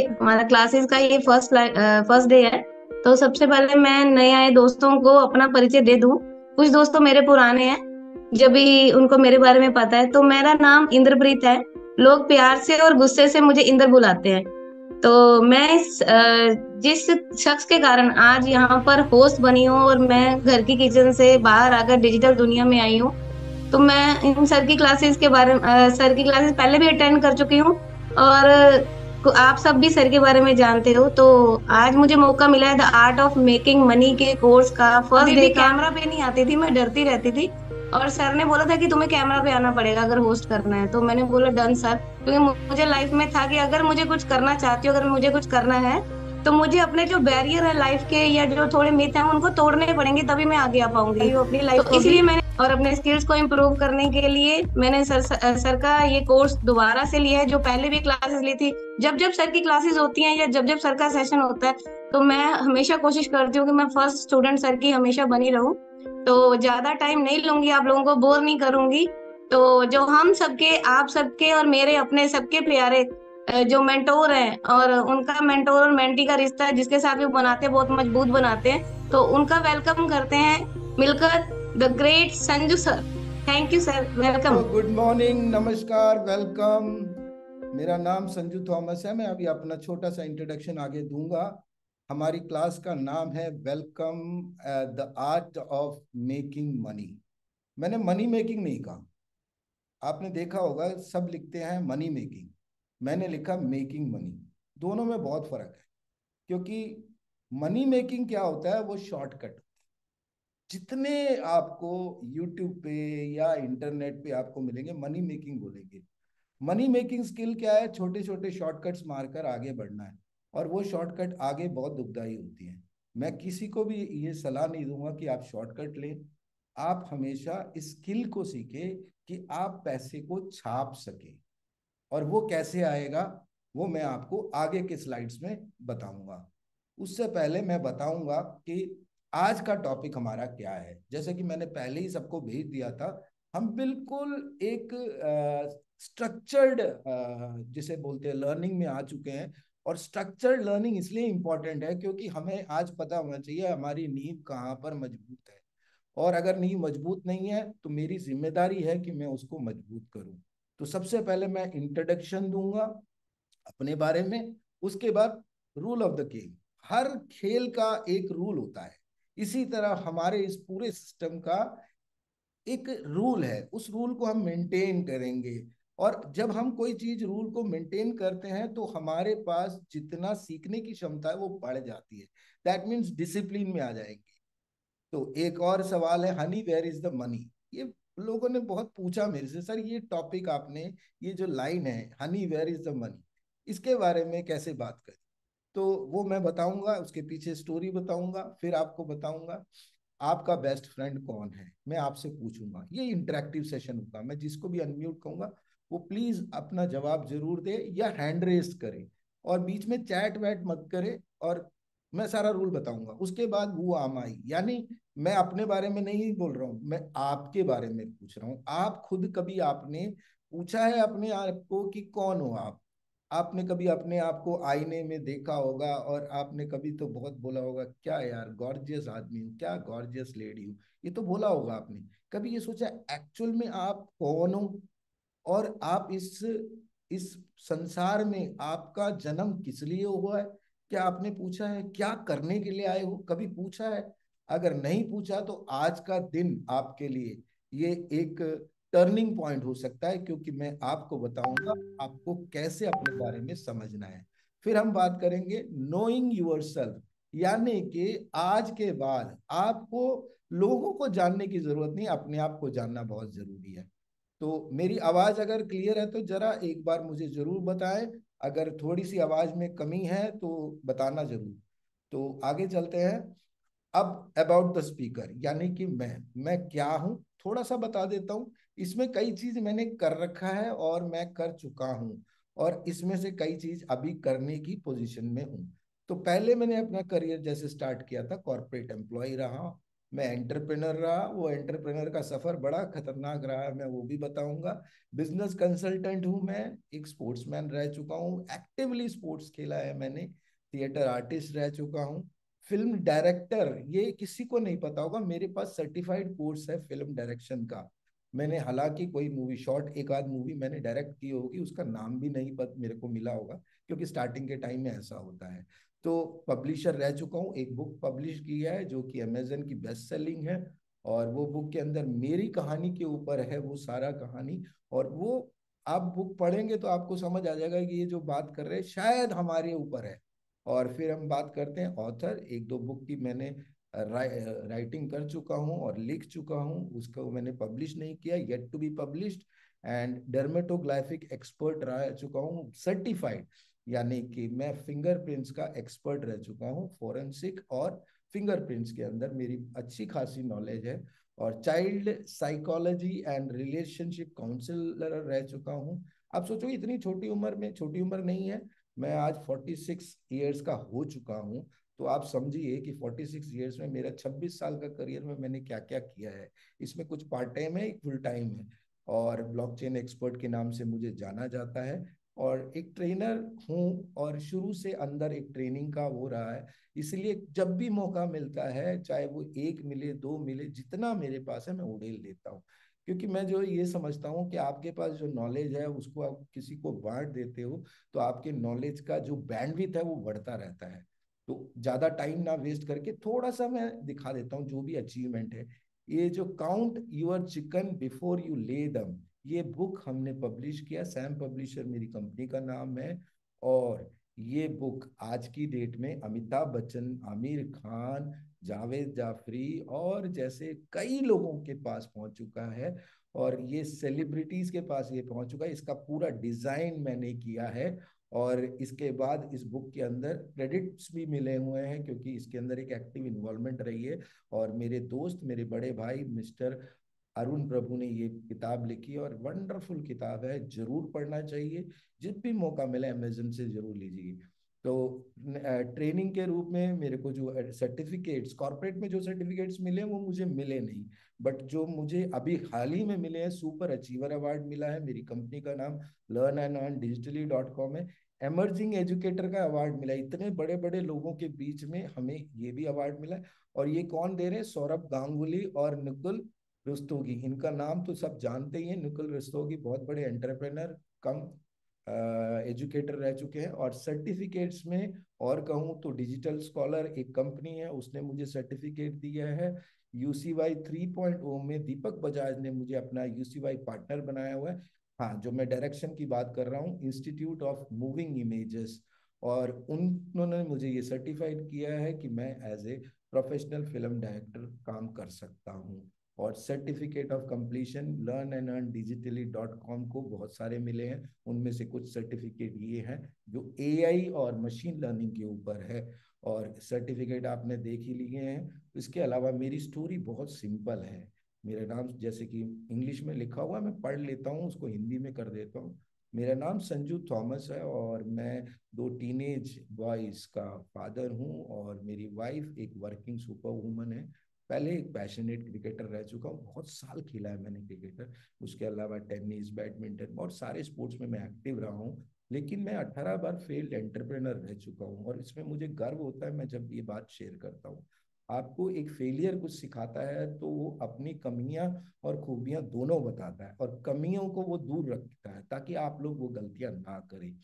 हमारा क्लासेस का ये फर्स्ट डे है। तो सबसे पहले मैं नए आए दोस्तों को अपना परिचय दे दूं। कुछ दोस्त तो मेरे पुराने हैं, जब भी उनको मेरे बारे में पता है। तो मेरा नाम इंद्रप्रीत है। लोग प्यार से और गुस्से से मुझे इंद्र बुलाते हैं। तो मैं जिस शख्स के कारण आज यहाँ पर होस्ट बनी हूँ और मैं घर की किचन से बाहर आकर डिजिटल दुनिया में आई हूँ, तो मैं इन सर की क्लासेस के बारे में सर की क्लासेस पहले भी अटेंड कर चुकी हूँ। और आप सब भी सर के बारे में जानते हो। तो आज मुझे मौका मिला है the art of making money के कोर्स का फर्स्ट डे का। कैमरा पे नहीं आती थी, मैं डरती रहती थी। और सर ने बोला था कि तुम्हें कैमरा पे आना पड़ेगा अगर होस्ट करना है। तो मैंने बोला डन सर, क्योंकि मुझे लाइफ में था कि अगर मुझे कुछ करना चाहती हूँ, अगर मुझे कुछ करना है, तो मुझे अपने जो बैरियर है लाइफ के या जो थोड़े मिथ हैं उनको तोड़ने पड़ेंगे, तभी मैं आगे आ पाऊंगी। अपनी लाइफ तो इसलिए मैंने और अपने स्किल्स को इम्प्रूव करने के लिए मैंने सर का ये कोर्स दोबारा से लिया है, जो पहले भी क्लासेस ली थी। जब जब सर की क्लासेस होती हैं या जब जब सर का सेशन होता है, तो मैं हमेशा कोशिश करती हूँ कि मैं फर्स्ट स्टूडेंट सर की हमेशा बनी रहूं। तो ज्यादा टाइम नहीं लूंगी, आप लोगों को बोर नहीं करूंगी। तो जो हम सबके, आप सबके और मेरे अपने सबके प्यारे जो मेंटोर हैं, और उनका मेंटोर और मेंटी का रिश्ता है जिसके साथ भी बनाते हैं, बहुत मजबूत बनाते हैं। तो उनका वेलकम करते हैं मिलकर, the great Sanju sir. Thank you sir, welcome. Good morning, नमस्कार, वेलकम। मेरा नाम संजू थॉमस है। मैं अभी अपना छोटा सा इंट्रोडक्शन आगे दूंगा। हमारी क्लास का नाम है welcome the art of making money. मैंने मनी मेकिंग नहीं कहा। आपने देखा होगा सब लिखते हैं मनी मेकिंग, मैंने लिखा मेकिंग मनी। दोनों में बहुत फर्क है, क्योंकि मनी मेकिंग क्या होता है, वो शॉर्टकट। जितने आपको यूट्यूब पे या इंटरनेट पे आपको मिलेंगे मनी मेकिंग बोलेंगे। मनी मेकिंग स्किल क्या है? छोटे छोटे शॉर्टकट्स मारकर आगे बढ़ना है, और वो शॉर्टकट आगे बहुत दुखदाई होती हैं। मैं किसी को भी ये सलाह नहीं दूंगा कि आप शॉर्टकट लें। आप हमेशा स्किल को सीखें कि आप पैसे को छाप सके, और वो कैसे आएगा वो मैं आपको आगे के स्लाइड्स में बताऊंगा। उससे पहले मैं बताऊंगा कि आज का टॉपिक हमारा क्या है। जैसे कि मैंने पहले ही सबको भेज दिया था, हम बिल्कुल एक स्ट्रक्चर्ड, जिसे बोलते हैं, लर्निंग में आ चुके हैं। और स्ट्रक्चर्ड लर्निंग इसलिए इंपॉर्टेंट है क्योंकि हमें आज पता होना चाहिए हमारी नींव कहाँ पर मजबूत है। और अगर नींव मजबूत नहीं है तो मेरी जिम्मेदारी है कि मैं उसको मजबूत करूं। तो सबसे पहले मैं इंट्रोडक्शन दूंगा अपने बारे में। उसके बाद रूल ऑफ द गेम। हर खेल का एक रूल होता है, इसी तरह हमारे इस पूरे सिस्टम का एक रूल है। उस रूल को हम मेंटेन करेंगे, और जब हम कोई चीज रूल को मेंटेन करते हैं तो हमारे पास जितना सीखने की क्षमता है वो बढ़ जाती है। दैट मीन्स डिसिप्लिन में आ जाएंगे। तो एक और सवाल है, honey where is the money. ये लोगों ने बहुत पूछा मेरे से, सर ये टॉपिक आपने, ये जो लाइन है honey where is the money, इसके बारे में कैसे बात करें। तो वो मैं बताऊंगा, उसके पीछे स्टोरी बताऊंगा, फिर आपको बताऊंगा आपका बेस्ट फ्रेंड कौन है। मैं आपसे पूछूंगा, ये इंटरेक्टिव सेशन होगा। मैं जिसको भी अनम्यूट कहूंगा वो प्लीज अपना जवाब जरूर दे या हैंड रेस करे, और बीच में चैट वैट मत करे। और मैं सारा रूल बताऊंगा। उसके बाद वो आम आई, यानी मैं अपने बारे में नहीं बोल रहा हूँ, मैं आपके बारे में पूछ रहा हूँ। आप खुद कभी आपने पूछा है अपने आप को कि कौन हो आप? आपने कभी अपने आप को आईने में देखा होगा, और आपने कभी तो बहुत बोला होगा, क्या यार गॉर्जियस आदमी हूँ, क्या गॉर्जियस लेडी हूँ। ये तो बोला होगा आपने। कभी ये सोचा एक्चुअल में आप कौन हो, और आप इस संसार में आपका जन्म किस लिए हुआ है? क्या आपने पूछा है क्या करने के लिए आए हो? कभी पूछा है? अगर नहीं पूछा तो आज का दिन आपके लिए ये एक टर्निंग पॉइंट हो सकता है, क्योंकि मैं आपको बताऊंगा आपको कैसे अपने बारे में समझना है। फिर हम बात करेंगे नोइंग यूर सेल्फ, यानी कि आज के बाद आपको लोगों को जानने की जरूरत नहीं, अपने आप को जानना बहुत जरूरी है। तो मेरी आवाज अगर क्लियर है तो जरा एक बार मुझे जरूर बताएं। अगर थोड़ी सी आवाज में कमी है तो बताना जरूर। तो आगे चलते हैं। अब अबाउट द स्पीकर, यानी कि मैं क्या हूं, थोड़ा सा बता देता हूं। इसमें कई चीज मैंने कर रखा है और मैं कर चुका हूं, और इसमें से कई चीज अभी करने की पोजीशन में हूं। तो पहले मैंने अपना करियर जैसे स्टार्ट किया था, कॉर्पोरेट एम्प्लॉय रहा। मैं एंटरप्रेनर रहा, वो एंटरप्रेनर का सफर बड़ा खतरनाक रहा है, मैं वो भी बताऊंगा। बिजनेस कंसल्टेंट हूँ मैं, एक स्पोर्ट्समैन रह चुका हूँ, एक्टिवली स्पोर्ट्स खेला है मैंने, थिएटर आर्टिस्ट रह चुका हूँ, फिल्म डायरेक्टर, ये किसी को नहीं पता होगा, मेरे पास सर्टिफाइड कोर्स है फिल्म डायरेक्शन का। मैंने हालांकि कोई मूवी शॉर्ट, एक आध मूवी मैंने डायरेक्ट की होगी, उसका नाम भी नहीं पता मेरे को मिला होगा, क्योंकि स्टार्टिंग के टाइम में ऐसा होता है। तो पब्लिशर रह चुका हूँ, एक बुक पब्लिश किया है जो कि अमेजन की बेस्ट सेलिंग है, और वो बुक के अंदर मेरी कहानी के ऊपर है वो सारा कहानी। और वो आप बुक पढ़ेंगे तो आपको समझ आ जाएगा कि ये जो बात कर रहे हैं शायद हमारे ऊपर है। और फिर हम बात करते हैं ऑथर, एक दो बुक की मैंने राइटिंग कर चुका हूँ और लिख चुका हूँ, उसको मैंने पब्लिश नहीं किया, yet to be published. And dermatographic expert रह चुका हूँ, सर्टिफाइड, यानी कि मैं फिंगरप्रिंट्स का एक्सपर्ट रह चुका हूँ, फोरेंसिक और फिंगरप्रिंट्स के अंदर मेरी अच्छी खासी नॉलेज है। और child psychology and relationship counsellor रह चुका हूँ। आप सोचो इतनी छोटी उम्र में, छोटी उम्र नहीं है, मैं आज 46 ईयर्स का हो चुका हूँ। तो आप समझिए कि 46 ईयर्स में मेरा 26 साल का करियर में मैंने क्या क्या किया है। इसमें कुछ पार्ट टाइम है, एक फुल टाइम है। और ब्लॉकचेन एक्सपर्ट के नाम से मुझे जाना जाता है, और एक ट्रेनर हूँ, और शुरू से अंदर एक ट्रेनिंग का वो रहा है। इसलिए जब भी मौका मिलता है, चाहे वो एक मिले दो मिले, जितना मेरे पास है मैं उड़ेल देता हूँ। क्योंकि मैं जो ये समझता हूँ कि आपके पास जो नॉलेज है उसको आप किसी को बांट देते हो, तो आपके नॉलेज का जो बैंडविड्थ है वो बढ़ता रहता है। तो ज्यादा टाइम ना वेस्ट करके थोड़ा सा मैं दिखा देता हूँ जो भी अचीवमेंट है। ये जो count your chicken before you lay them, ये बुक हमने पब्लिश किया, सैम पब्लिशर मेरी कंपनी का नाम है। और ये बुक आज की डेट में अमिताभ बच्चन, आमिर खान, जावेद जाफरी और जैसे कई लोगों के पास पहुंच चुका है, और ये सेलिब्रिटीज के पास ये पहुंच चुका है। इसका पूरा डिजाइन मैंने किया है, और इसके बाद इस बुक के अंदर क्रेडिट्स भी मिले हुए हैं, क्योंकि इसके अंदर एक एक्टिव इन्वॉल्वमेंट रही है। और मेरे दोस्त, मेरे बड़े भाई मिस्टर अरुण प्रभु ने ये किताब लिखी, और वंडरफुल किताब है, जरूर पढ़ना चाहिए। जब भी मौका मिले अमेजन से जरूर लीजिए। तो ट्रेनिंग के रूप में मेरे को जो सर्टिफिकेट्स कॉर्पोरेट में जो सर्टिफिकेट्स मिले वो मुझे मिले नहीं, बट जो मुझे अभी हाल ही में मिले हैं, सुपर अचीवर अवार्ड मिला है, मेरी कंपनी का नाम learnandearndigitally.com है। एमर्जिंग एजुकेटर का अवार्ड मिला है, इतने बड़े बड़े लोगों के बीच में हमें ये भी अवार्ड मिला है। और ये कौन दे रहे हैं? सौरभ गांगुली और निकुल रस्तोगी, इनका नाम तो सब जानते ही हैं। निकुल रस्तोगी बहुत बड़े एंटरप्रेनर कम एजुकेटर रह चुके हैं। और सर्टिफिकेट्स में और कहूँ तो डिजिटल स्कॉलर एक कंपनी है, उसने मुझे सर्टिफिकेट दिया है। यूसीवाई 3.0 में दीपक बजाज ने मुझे अपना यूसीवाई पार्टनर बनाया हुआ है। हाँ, जो मैं डायरेक्शन की बात कर रहा हूँ, इंस्टीट्यूट ऑफ मूविंग इमेजेस, और उन्होंने मुझे ये सर्टिफाइड किया है कि मैं as a professional film director काम कर सकता हूँ। और सर्टिफिकेट ऑफ कंप्लीशन learnandearndigitally.com को बहुत सारे मिले हैं, उनमें से कुछ सर्टिफिकेट ये हैं जो एआई और मशीन लर्निंग के ऊपर है। और सर्टिफिकेट आपने देख ही लिए हैं। इसके अलावा मेरी स्टोरी बहुत सिंपल है। मेरा नाम जैसे कि इंग्लिश में लिखा हुआ है, मैं पढ़ लेता हूँ, उसको हिंदी में कर देता हूँ। मेरा नाम संजू थॉमस है, और मैं दो टीनेज बॉयज का फादर हूँ, और मेरी वाइफ एक वर्किंग सुपर वूमन है। पहले एक पैशनेट क्रिकेटर रह चुका हूँ, बहुत साल खेला है मैंने क्रिकेटर। उसके अलावा टेनिस, बैडमिंटन और सारे स्पोर्ट्स में मैं एक्टिव रहा हूँ। लेकिन मैं 18 बार फेल्ड एंटरप्रेनर रह चुका हूँ, और इसमें मुझे गर्व होता है मैं जब ये बात शेयर करता हूँ। आपको एक फेलियर कुछ सिखाता है तो वो अपनी कमियां और खूबियां दोनों बताता है, और कमियों को वो दूर रखता है ताकि आप लोग वो गलतियां ना करें।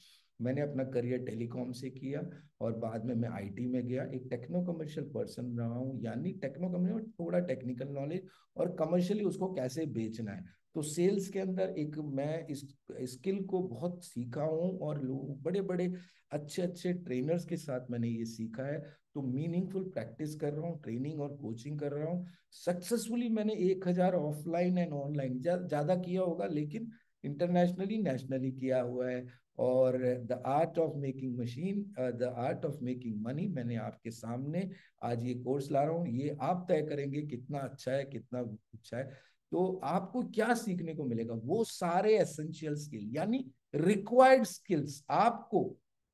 मैंने अपना करियर टेलीकॉम से किया, और बाद में मैं आईटी में गया, एक टेक्नो कमर्शियल पर्सन रहा हूँ, यानी टेक्नो कमर्शियल थोड़ा टेक्निकल नॉलेज, और कमर्शियली उसको कैसे बेचना है। तो सेल्स के अंदर एक मैं इस स्किल को बहुत सीखा हूँ, और लोग बड़े बड़े अच्छे अच्छे ट्रेनर्स के साथ मैंने ये सीखा है। तो मीनिंगफुल प्रैक्टिस कर रहा हूँ, ट्रेनिंग और कोचिंग कर रहा हूँ। सक्सेसफुली मैंने 1000 ऑफलाइन एंड ऑनलाइन ज्यादा किया होगा, लेकिन इंटरनेशनली नेशनली किया हुआ है। और the art of making machine, the art of making money, मैंने आपके सामने आज ये कोर्स ला रहा हूँ। ये आप तय करेंगे कितना अच्छा है, कितना अच्छा है। तो आपको क्या सीखने को मिलेगा? वो सारे एसेंशियल स्किल, यानी रिक्वायर्ड स्किल्स, आपको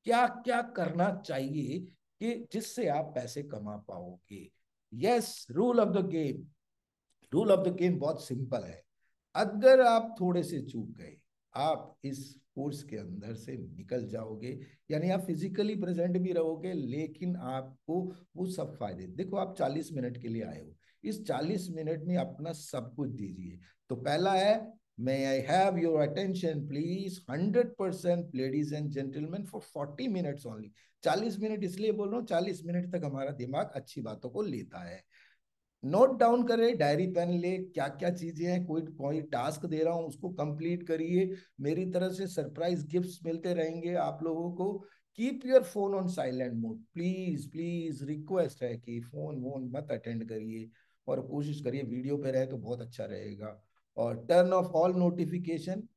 क्या क्या करना चाहिए कि जिससे आप पैसे कमा पाओगे। Yes, rule of the game, rule of the game बहुत सिंपल है। अगर आप थोड़े से चूक गए, आप इस कोर्स के अंदर से निकल जाओगे, यानी आप फिजिकली प्रेजेंट भी रहोगे, लेकिन आपको वो सब फायदे, देखो आप 40 मिनट के लिए आए हो, इस 40 मिनट में अपना सब कुछ दीजिए। तो पहला है, may I have your attention please 100% ladies and gentleman for 40 minutes only. 40 minute इसलिए बोल रहा हूँ, 40 मिनट तक हमारा दिमाग अच्छी बातों को लेता है। नोट डाउन करे, डायरी पेन ले, क्या क्या चीजें हैं, कोई कोई टास्क दे रहा हूं उसको कंप्लीट करिए। मेरी तरफ से सरप्राइज गिफ्ट्स मिलते रहेंगे आप लोगों को। Keep your phone on silent mode, please please request है कि फोन वोन मत अटेंड करिए, और कोशिश करिए वीडियो पे रहे तो बहुत अच्छा रहेगा। और टर्न ऑफ ऑल नोटिफिकेशन,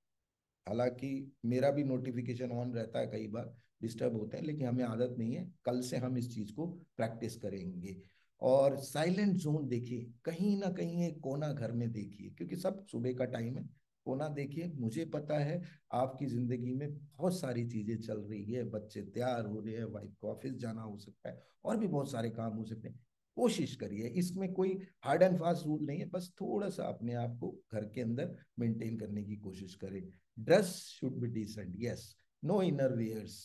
हालांकि मेरा भी नोटिफिकेशन ऑन रहता है, कई बार डिस्टर्ब होते हैं, लेकिन हमें आदत नहीं है, कल से हम इस चीज को प्रैक्टिस करेंगे। और साइलेंट जोन देखिए, कहीं ना कहीं एक कोना घर में देखिए, क्योंकि सब सुबह का टाइम है। कोना देखिए, मुझे पता है आपकी जिंदगी में बहुत सारी चीजें चल रही है, बच्चे तैयार हो रहे हैं, वाइफ को ऑफिस जाना हो सकता है, और भी बहुत सारे काम हो सकते हैं। कोशिश करिए, इसमें कोई हार्ड एंड फास्ट रूल नहीं है, बस थोड़ा सा अपने आप को घर के अंदर मेंटेन करने की कोशिश करें। Dress should be decent, yes, no inner wears.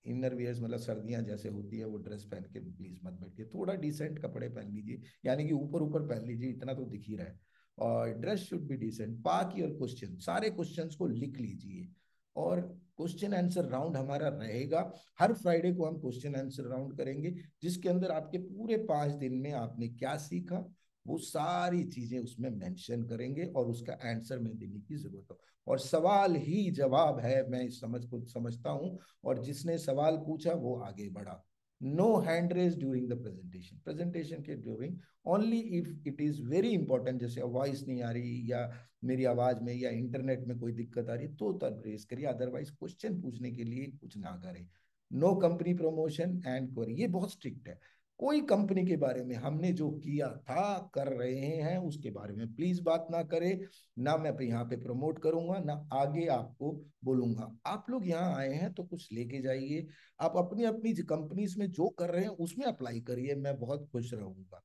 Inner wears मतलब सर्दियां जैसे होती है वो ड्रेस पहन के प्लीज मत बैठिए, थोड़ा डिसेंट कपड़े पहन लीजिए, यानी कि ऊपर ऊपर पहन लीजिए, इतना तो दिख ही रहा है। और dress should be decent. Park your question, सारे क्वेश्चंस को लिख लीजिए। और क्वेश्चन आंसर राउंड हमारा रहेगा, हर फ्राइडे को हम क्वेश्चन आंसर राउंड करेंगे, जिसके अंदर आपके पूरे 5 दिन में आपने क्या सीखा वो सारी चीजें उसमें मेंशन करेंगे, और उसका आंसर में देने की जरूरत हो। और सवाल ही जवाब है, मैं इस समझ को समझता हूं। और जिसने सवाल पूछा वो आगे बढ़ा। No hand raise during the presentation, presentation के during only if it is very important, जैसे वॉइस नहीं आ रही, या मेरी आवाज में या इंटरनेट में कोई दिक्कत आ रही, तो तब रेज करिए, अदरवाइज क्वेश्चन पूछने के लिए कुछ ना करें। No company promotion and query, ये बहुत स्ट्रिक्ट है। कोई कंपनी के बारे में हमने जो किया था कर रहे हैं उसके बारे में प्लीज बात ना करें, ना मैं यहाँ पे प्रमोट करूंगा, ना आगे आपको बोलूंगा। आप लोग यहाँ आए हैं तो कुछ लेके जाइए, आप अपनी अपनी कंपनीज में जो कर रहे हैं उसमें अप्लाई करिए, मैं बहुत खुश रहूंगा।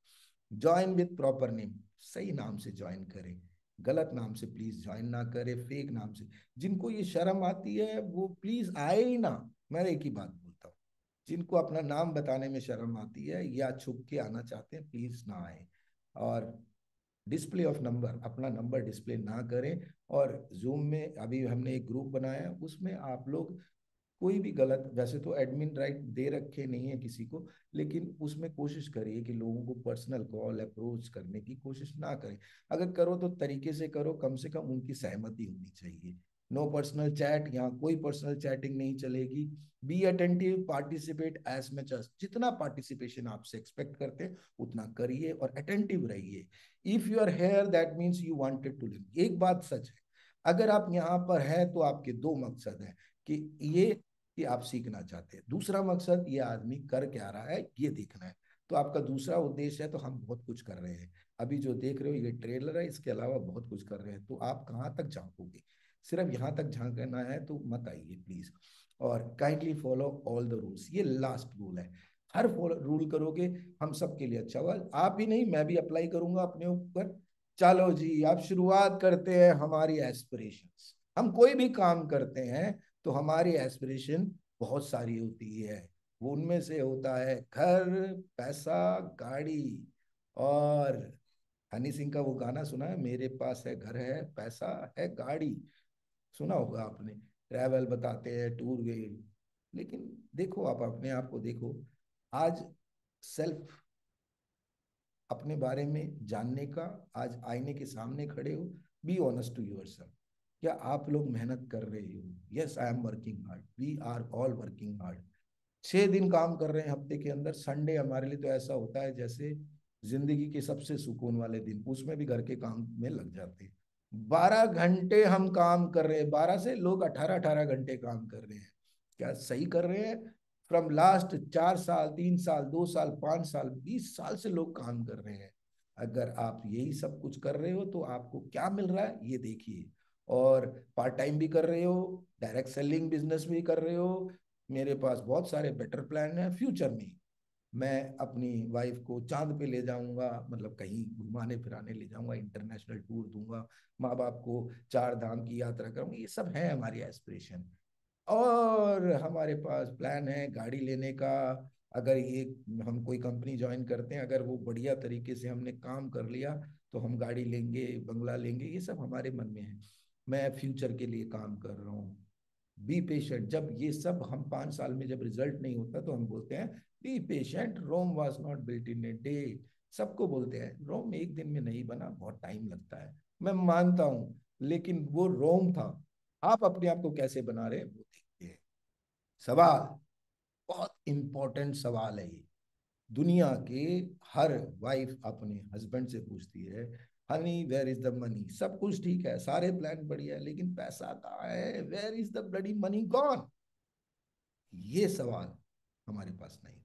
ज्वाइन विथ प्रॉपर नेम, सही नाम से ज्वाइन करें, गलत नाम से प्लीज ज्वाइन ना करें, फेक नाम से। जिनको ये शर्म आती है वो प्लीज आए ही ना, मैं एक ही बात बोलता हूँ, जिनको अपना नाम बताने में शर्म आती है या छुप के आना चाहते हैं प्लीज ना आए। और डिस्प्ले ऑफ नंबर, अपना नंबर डिस्प्ले ना करें। और जूम में अभी हमने एक ग्रुप बनाया है, उसमें आप लोग कोई भी गलत, वैसे तो एडमिन राइट दे रखे नहीं है किसी को, लेकिन उसमें कोशिश करिए कि लोगों को पर्सनल कॉल अप्रोच करने की कोशिश ना करें। अगर करो तो तरीके से करो, कम से कम उनकी सहमति होनी चाहिए। नो पर्सनल चैट, यहाँ कोई पर्सनल चैटिंग नहीं चलेगी। Be attentive, participate as much as, जितना पार्टिसिपेशन आपसे एक्सपेक्ट करते हैं उतना करिए, और अटेंटिव रहिए। If you are here that means you wanted to live. एक बात सच है, अगर आप यहाँ पर हैं तो आपके दो मकसद हैं, कि ये कि आप सीखना चाहते हैं, दूसरा मकसद ये आदमी कर क्या रहा है ये देखना है। तो आपका दूसरा उद्देश्य है, तो हम बहुत कुछ कर रहे हैं। अभी जो देख रहे हो ये ट्रेलर है, इसके अलावा बहुत कुछ कर रहे हैं, तो आप कहाँ तक झांकोगे? सिर्फ यहाँ तक झांकना है तो मत आइए प्लीज। और kindly follow all the rules, ये लास्ट रूल है। हर रूल करोगे हम सबके लिए अच्छा होगा, आप ही नहीं मैं भी अप्लाई करूंगा अपने ऊपर। चलो जी, अब शुरुआत करते हैं हमारी एस्पिरेशंस। हम कोई भी काम करते हैं तो हमारी एस्पिरेशन बहुत सारी होती है, वो उनमें से होता है घर, पैसा, गाड़ी। और हनी सिंह का वो गाना सुना है, मेरे पास है घर है पैसा है गाड़ी, सुना होगा आपने। ट्रैवल बताते हैं, टूर गए, लेकिन देखो आप अपने आप को देखो, आज सेल्फ, अपने बारे में जानने का, आज आईने के सामने खड़े हो, बी ऑनेस्ट टू योरसेल्फ। क्या आप लोग मेहनत कर रहे हो? Yes, I am working hard, we are all working hard. 6 दिन काम कर रहे हैं हफ्ते के अंदर, संडे हमारे लिए तो ऐसा होता है जैसे जिंदगी के सबसे सुकून वाले दिन, उसमें भी घर के काम में लग जाते हैं। 12 घंटे हम काम कर रहे हैं, 12 से लोग 18-18 घंटे काम कर रहे हैं। क्या सही कर रहे हैं? फ्रॉम लास्ट 4 साल, 3 साल, 2 साल, 5 साल, 20 साल से लोग काम कर रहे हैं। अगर आप यही सब कुछ कर रहे हो तो आपको क्या मिल रहा है ये देखिए। और पार्ट टाइम भी कर रहे हो, डायरेक्ट सेलिंग बिजनेस भी कर रहे हो, मेरे पास बहुत सारे बेटर प्लान है फ्यूचर में। मैं अपनी वाइफ को चांद पे ले जाऊंगा, मतलब कहीं घुमाने फिराने ले जाऊंगा, इंटरनेशनल टूर दूंगा, माँ बाप को 4 धाम की यात्रा करूंगा। ये सब है हमारी एस्पिरेशन। और हमारे पास प्लान है गाड़ी लेने का। अगर ये हम कोई कंपनी ज्वाइन करते हैं, अगर वो बढ़िया तरीके से हमने काम कर लिया, तो हम गाड़ी लेंगे, बंगला लेंगे। ये सब हमारे मन में है। मैं फ्यूचर के लिए काम कर रहा हूँ। Be patient. जब ये सब हम 5 साल में जब रिजल्ट नहीं होता, तो हम बोलते हैं be patient, Rome was not built in a day. सबको बोलते हैं रोम एक दिन में नहीं बना, बहुत टाइम लगता है। मैं मानता हूं, लेकिन वो रोम था। आप अपने आप को कैसे बना रहे हैं वो देखते हैं। सवाल, बहुत इंपॉर्टेंट सवाल है ये। दुनिया के हर वाइफ अपने हस्बैंड से पूछती है, honey where is the money. सब कुछ ठीक है, सारे प्लान बढ़िया है, लेकिन पैसा कहाँ है? Where is the bloody money gone? ये सवाल हमारे पास नहीं।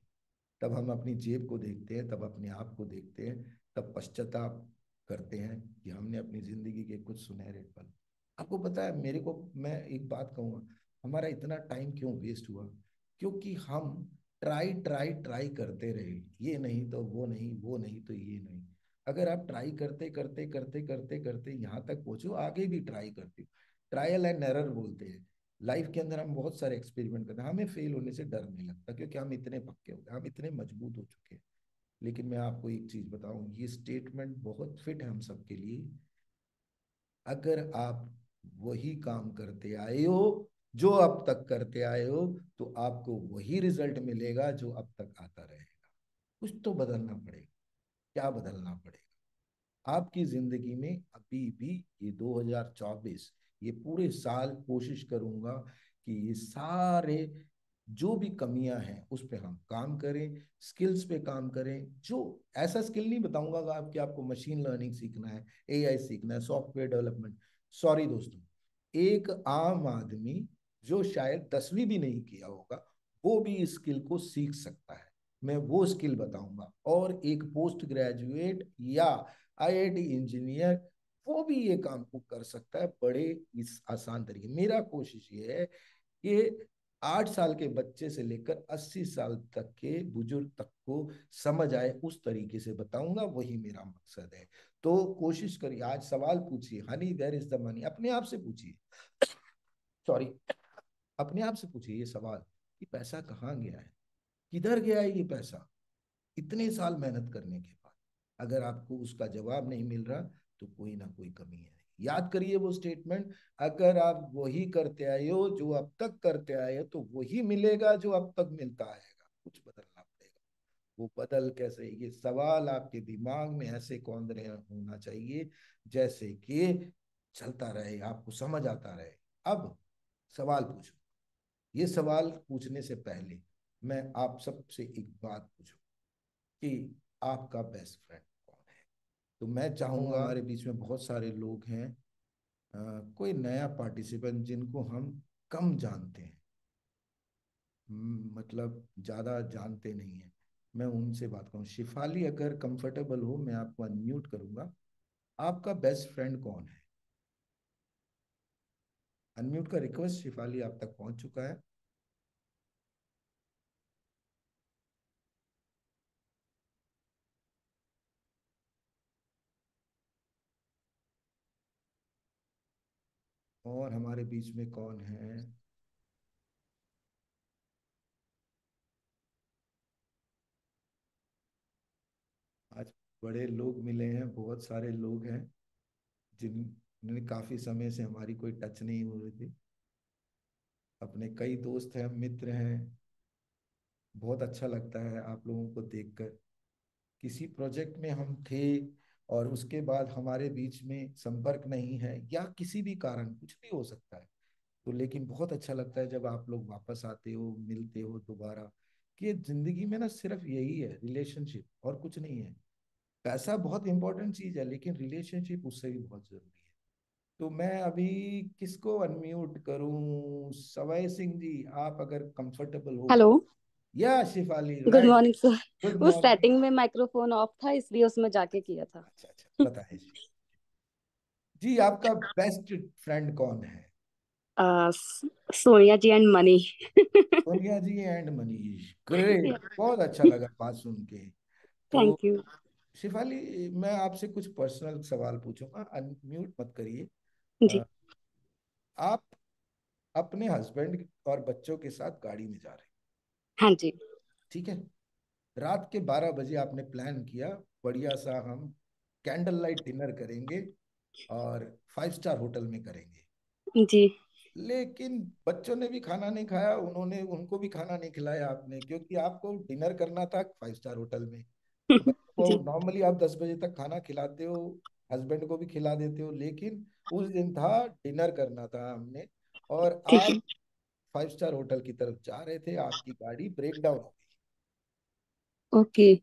तब हम अपनी जेब को देखते हैं, तब अपने आप को देखते हैं, तब पश्चाताप करते हैं कि हमने अपनी जिंदगी के कुछ सुनहरे पल। आपको पता है, मेरे को, मैं एक बात कहूंगा, हमारा इतना टाइम क्यों वेस्ट हुआ? क्योंकि हम ट्राई ट्राई ट्राई करते रहे। ये नहीं तो वो नहीं, वो नहीं तो ये नहीं। अगर आप ट्राई करते करते करते करते करते यहाँ तक पहुंचो, आगे भी ट्राई करते हो। ट्रायल एंड एरर बोलते हैं। लाइफ के अंदर हम बहुत सारे एक्सपेरिमेंट करते हैं, हमें फेल होने से डर नहीं लगता, क्योंकि हम इतने पक्के हो गए, हम इतने मजबूत हो चुके हैं। लेकिन मैं आपको एक चीज बताऊं, ये स्टेटमेंट बहुत फिट है हम सबके लिए। अगर आप वही काम करते आए हो जो अब तक करते आए हो, तो आपको वही रिजल्ट मिलेगा जो अब तक आता रहेगा। कुछ तो बदलना पड़ेगा। क्या बदलना पड़ेगा? आपकी जिंदगी में अभी भी, ये 2024, ये पूरे साल कोशिश करूंगा कि ये सारे जो भी कमियां हैं उस पे हम काम करें, स्किल्स पे काम करें। जो ऐसा स्किल नहीं बताऊंगा कि आपको मशीन लर्निंग सीखना है, एआई सीखना है, सॉफ्टवेयर डेवलपमेंट। सॉरी दोस्तों, एक आम आदमी जो शायद 10वीं भी नहीं किया होगा, वो भी इस स्किल को सीख सकता है। मैं वो स्किल बताऊंगा। और एक पोस्ट ग्रेजुएट या आईआईटी इंजीनियर, वो भी ये काम को कर सकता है बड़े इस आसान तरीके। मेरा कोशिश ये है कि 8 साल के बच्चे से लेकर 80 साल तक के बुजुर्ग तक को समझ आए, उस तरीके से बताऊंगा। वही मेरा मकसद है। तो कोशिश करिए, आज सवाल पूछिए, honey where is the money? अपने आप से पूछिए। सॉरी, अपने आप से पूछिए ये सवाल कि पैसा कहाँ गया है, किधर गया है ये पैसा, इतने साल मेहनत करने के बाद। अगर आपको उसका जवाब नहीं मिल रहा, तो कोई ना कोई कमी है। याद करिए वो स्टेटमेंट। अगर आप वही करते आए हो जो अब तक करते आए हो, तो वही मिलेगा जो अब तक मिलता आएगा। कुछ बदलना पड़ेगा। वो बदल कैसे? ये सवाल आपके दिमाग में ऐसे कौंध रहे होना चाहिए जैसे कि चलता रहे, आपको समझ आता रहे। अब सवाल पूछो। ये सवाल पूछने से पहले मैं आप सबसे एक बात पूछूं कि आपका बेस्ट फ्रेंड कौन है? तो मैं चाहूंगा, हमारे बीच में बहुत सारे लोग हैं, कोई नया पार्टिसिपेंट जिनको हम कम जानते हैं, मतलब ज़्यादा जानते नहीं हैं, मैं उनसे बात करूँ। शिफाली, अगर कंफर्टेबल हो, मैं आपको अनम्यूट करूंगा। आपका बेस्ट फ्रेंड कौन है? अनम्यूट का रिक्वेस्ट शिफाली आप तक पहुंच चुका है। और हमारे बीच में कौन है? आज बड़े लोग मिले हैं, बहुत सारे लोग हैं जिन्हें काफी समय से हमारी कोई टच नहीं हो रही थी। अपने कई दोस्त हैं, मित्र हैं। बहुत अच्छा लगता है आप लोगों को देखकर। किसी प्रोजेक्ट में हम थे और उसके बाद हमारे बीच में संपर्क नहीं है, या किसी भी कारण, कुछ भी हो सकता है, तो लेकिन बहुत अच्छा लगता है जब आप लोग वापस आते हो, मिलते हो दोबारा। कि जिंदगी में ना सिर्फ यही है, रिलेशनशिप, और कुछ नहीं है। पैसा बहुत इंपॉर्टेंट चीज है, लेकिन रिलेशनशिप उससे भी बहुत जरूरी है। तो मैं अभी किसको अनम्यूट करूं? सवय सिंह जी, आप अगर कंफर्टेबल हो। Hello. Yeah Shifali, good right. Morning sir. Good वो मॉर्निंग। सेटिंग में माइक्रोफोन ऑफ था, इसलिए उसमें जाके किया था। अच्छा अच्छा, बताइए जी। जी, आपका बेस्ट फ्रेंड कौन है? सोनिया जी एंड मनी। सोनिया जी एंड मनीष, ग्रेट, बहुत अच्छा लगा बात सुन के। तो थैंक यू। शिफाली, मैं आपसे कुछ पर्सनल सवाल पूछूंगा, अनम्यूट मत करिए। जी। अ, आप अपने हस्बैंड और बच्चों के साथ गाड़ी में जा रहे हैं, हाँ जी। ठीक है। रात के 12 बजे आपने प्लान किया, बढ़िया सा हम कैंडल लाइट डिनर करेंगे और 5 स्टार होटल में करेंगे। जी। लेकिन बच्चों ने भी खाना नहीं खाया, उन्होंने उनको भी खाना नहीं खिलाया आपने, क्योंकि आपको डिनर करना था 5 स्टार होटल में। तो बच्चों को जी। नॉर्मली आप 10 बजे तक खाना खिलाते हो, हस्बैंड को भी खिला देते हो, लेकिन उस दिन था डिनर करना था हमने, और ठीक आप है। 5 स्टार होटल की तरफ जा रहे थे, आपकी गाड़ी ब्रेक डाउन हो गई। ओके।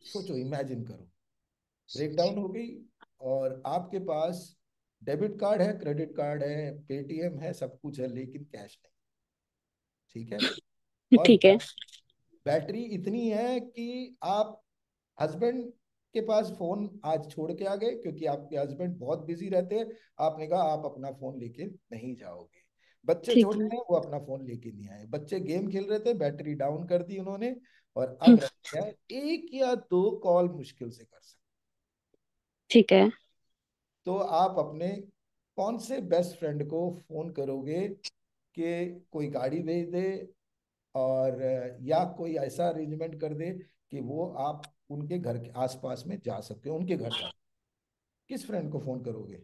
सोचो, इमेजिन करो, ब्रेक डाउन हो गई, और आपके पास डेबिट कार्ड है, क्रेडिट कार्ड है, पेटीएम है, सब कुछ है, लेकिन कैश नहीं, ठीक है। और ठीक है। बैटरी इतनी है कि आप हस्बैंड के पास फोन आज छोड़ के आ गए, क्योंकि आपके हस्बैंड बहुत बिजी रहते हैं। आपने कहा आप अपना फोन लेके नहीं जाओगे। बच्चे ठीक है। छोटे हैं, वो अपना फोन लेके नहीं आए, बच्चे गेम खेल रहे थे, बैटरी डाउन कर दी उन्होंने, और अब रह गया है एक या दो कॉल मुश्किल से कर सकते। ठीक है। तो आप अपने कौन से बेस्ट फ्रेंड को फोन करोगे कि कोई गाड़ी भेज दे, और या कोई ऐसा अरेंजमेंट कर दे कि वो आप उनके घर के आसपास में जा सकते हो, उनके घर जा, किस फ्रेंड को फोन करोगे?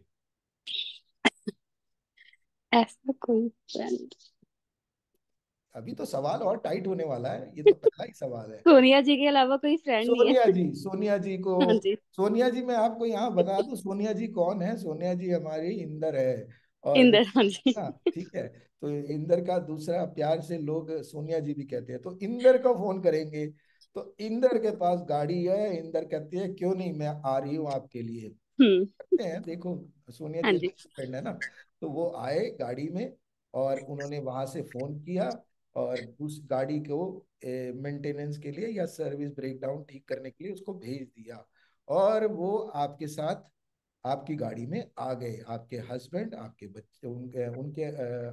ऐसा कोई फ्रेंड। अभी तो सवाल और टाइट होने वाला है, ये तो पहला ही सवाल है। सोनिया जी के अलावा कोई फ्रेंड नहीं सोनिया है। जी, सोनिया जी को, हाँ जी। सोनिया जी मैं आपको यहाँ बता दूं, सोनिया जी कौन है। सोनिया जी हमारी इंदर है, और इंदर, हाँ जी। हाँ, ठीक है। तो इंदर का दूसरा प्यार से लोग सोनिया जी भी कहते हैं, तो इंदर को फोन करेंगे। तो इंदर के पास गाड़ी है, इंदर कहती है क्यों नहीं, मैं आ रही हूँ आपके लिए। हम्म। करते हैं, देखो, सोनिया हाँ जी जी। अच्छी फ्रेंड है ना। तो वो आए गाड़ी में, और उन्होंने वहां से फोन किया, और उस गाड़ी को मेंटेनेंस के लिए या सर्विस ब्रेकडाउन ठीक करने के लिए उसको भेज दिया, और वो आपके साथ आपकी गाड़ी में आ गए। आपके हस्बैंड, आपके बच्चे, उनके उनके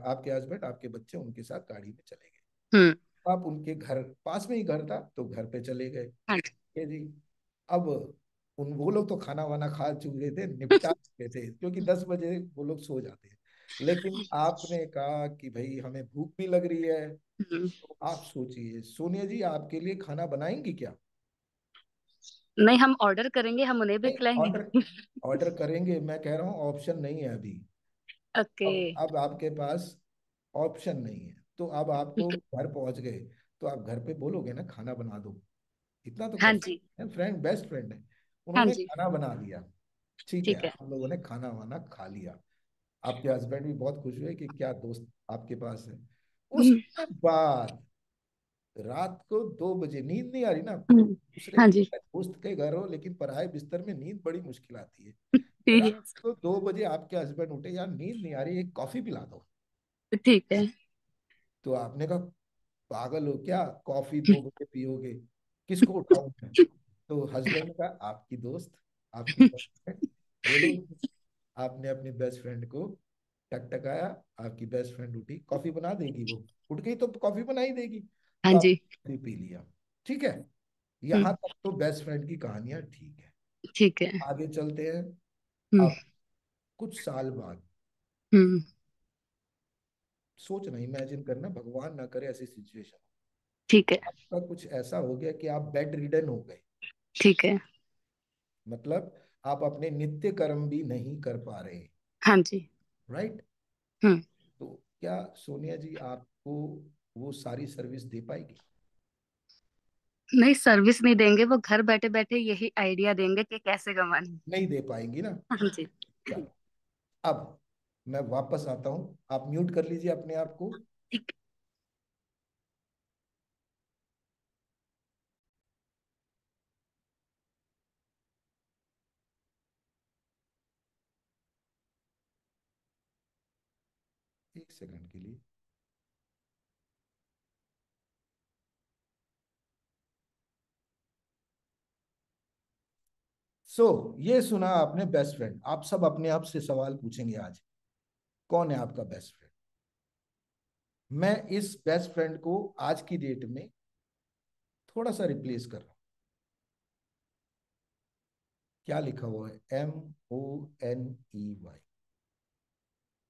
आपके हस्बैंड, आपके बच्चे उनके साथ गाड़ी में चले गए। हम्म। आप उनके घर पास में ही घर था, तो घर पे चले गए, हाँ ठीक है जी। अब उन वो लोग तो खाना वाना खा चुके थे, निपटा चुके थे, क्योंकि 10 बजे वो लोग सो जाते हैं। लेकिन आपने कहा कि भाई हमें भूख भी लग रही है, जी। तो आप सोचिए, सोनिया जी आपके लिए खाना बनाएंगी क्या? नहीं, हम ऑर्डर करेंगे, हम उन्हें भी नहीं, खिलाएंगे। ऑर्डर ऑर्डर करेंगे, मैं कह रहा हूँ ऑप्शन नहीं है अभी। ओके। अब आपके पास ऑप्शन नहीं है, तो अब आपको घर पहुंच गए, तो आप घर पे बोलोगे ना खाना बना दो, इतना तो हाँ कर जी। सकते हैं, फ्रेंड, बेस्ट फ्रेंड है। हाँ उन्होंने जी। खाना बना दिया, ठीक है, ठीक है। हम लोगों ने खाना वाना खा लिया। आपके हस्बैंड भी बहुत खुश हुए कि क्या दोस्त आपके पास है। उसके बाद रात को 2 बजे, नींद नहीं आ रही ना, दूसरे हाँ जी। दोस्त के घर हो, लेकिन पराए बिस्तर में नींद बड़ी मुश्किल आती है। रात ठीक को 2 बजे आपके हस्बैंड उठे, यार नींद नहीं आ रही, एक कॉफी पिला दो। है। ठीक है। तो आपने कहा पागल हो क्या, कॉफी 2 बजे पियोगे, किसको उठाऊं मैं? तो हस्बैंड ने कहा आपकी दोस्त, आपकी बेस्ट फ्रेंड, बोलो। आपने अपनी बेस्ट फ्रेंड को टकटकाया, आपकी बेस्ट फ्रेंड उठी, कॉफी बना देगी, वो उठ गई तो कॉफी बना ही देगी। हाँ तो आप जी। कॉफी पी लिया, ठीक है। हम्म। यहाँ तक तो बेस्ट फ्रेंड की कहानियां ठीक है। ठीक है। आगे चलते हैं। हम्म। अब कुछ साल बाद, हम्म। सोचना, इमेजिन करना, भगवान ना करे ऐसी सिचुएशन, ठीक है। आपका कुछ ऐसा हो गया कि आप बेड रिडन हो गए, ठीक है। मतलब आप अपने नित्य कर्म भी नहीं कर पा रहे, हाँ जी। राइट। हम्म। तो क्या सोनिया जी आपको वो सारी सर्विस दे पाएगी? नहीं, सर्विस नहीं देंगे, वो घर बैठे बैठे यही आइडिया देंगे कि कैसे कमाना नहीं दे पाएंगी ना। है। हाँ जी। चलो, अब मैं वापस आता हूं, आप म्यूट कर लीजिए अपने आप को। ठीक। 1 सेकंड के लिए। ये सुना आपने बेस्ट फ्रेंड, आप सब अपने आप से सवाल पूछेंगे आज, कौन है आपका बेस्ट फ्रेंड? मैं इस बेस्ट फ्रेंड को आज की डेट में थोड़ा सा रिप्लेस कर रहा हूं। क्या लिखा हुआ है? MONEY।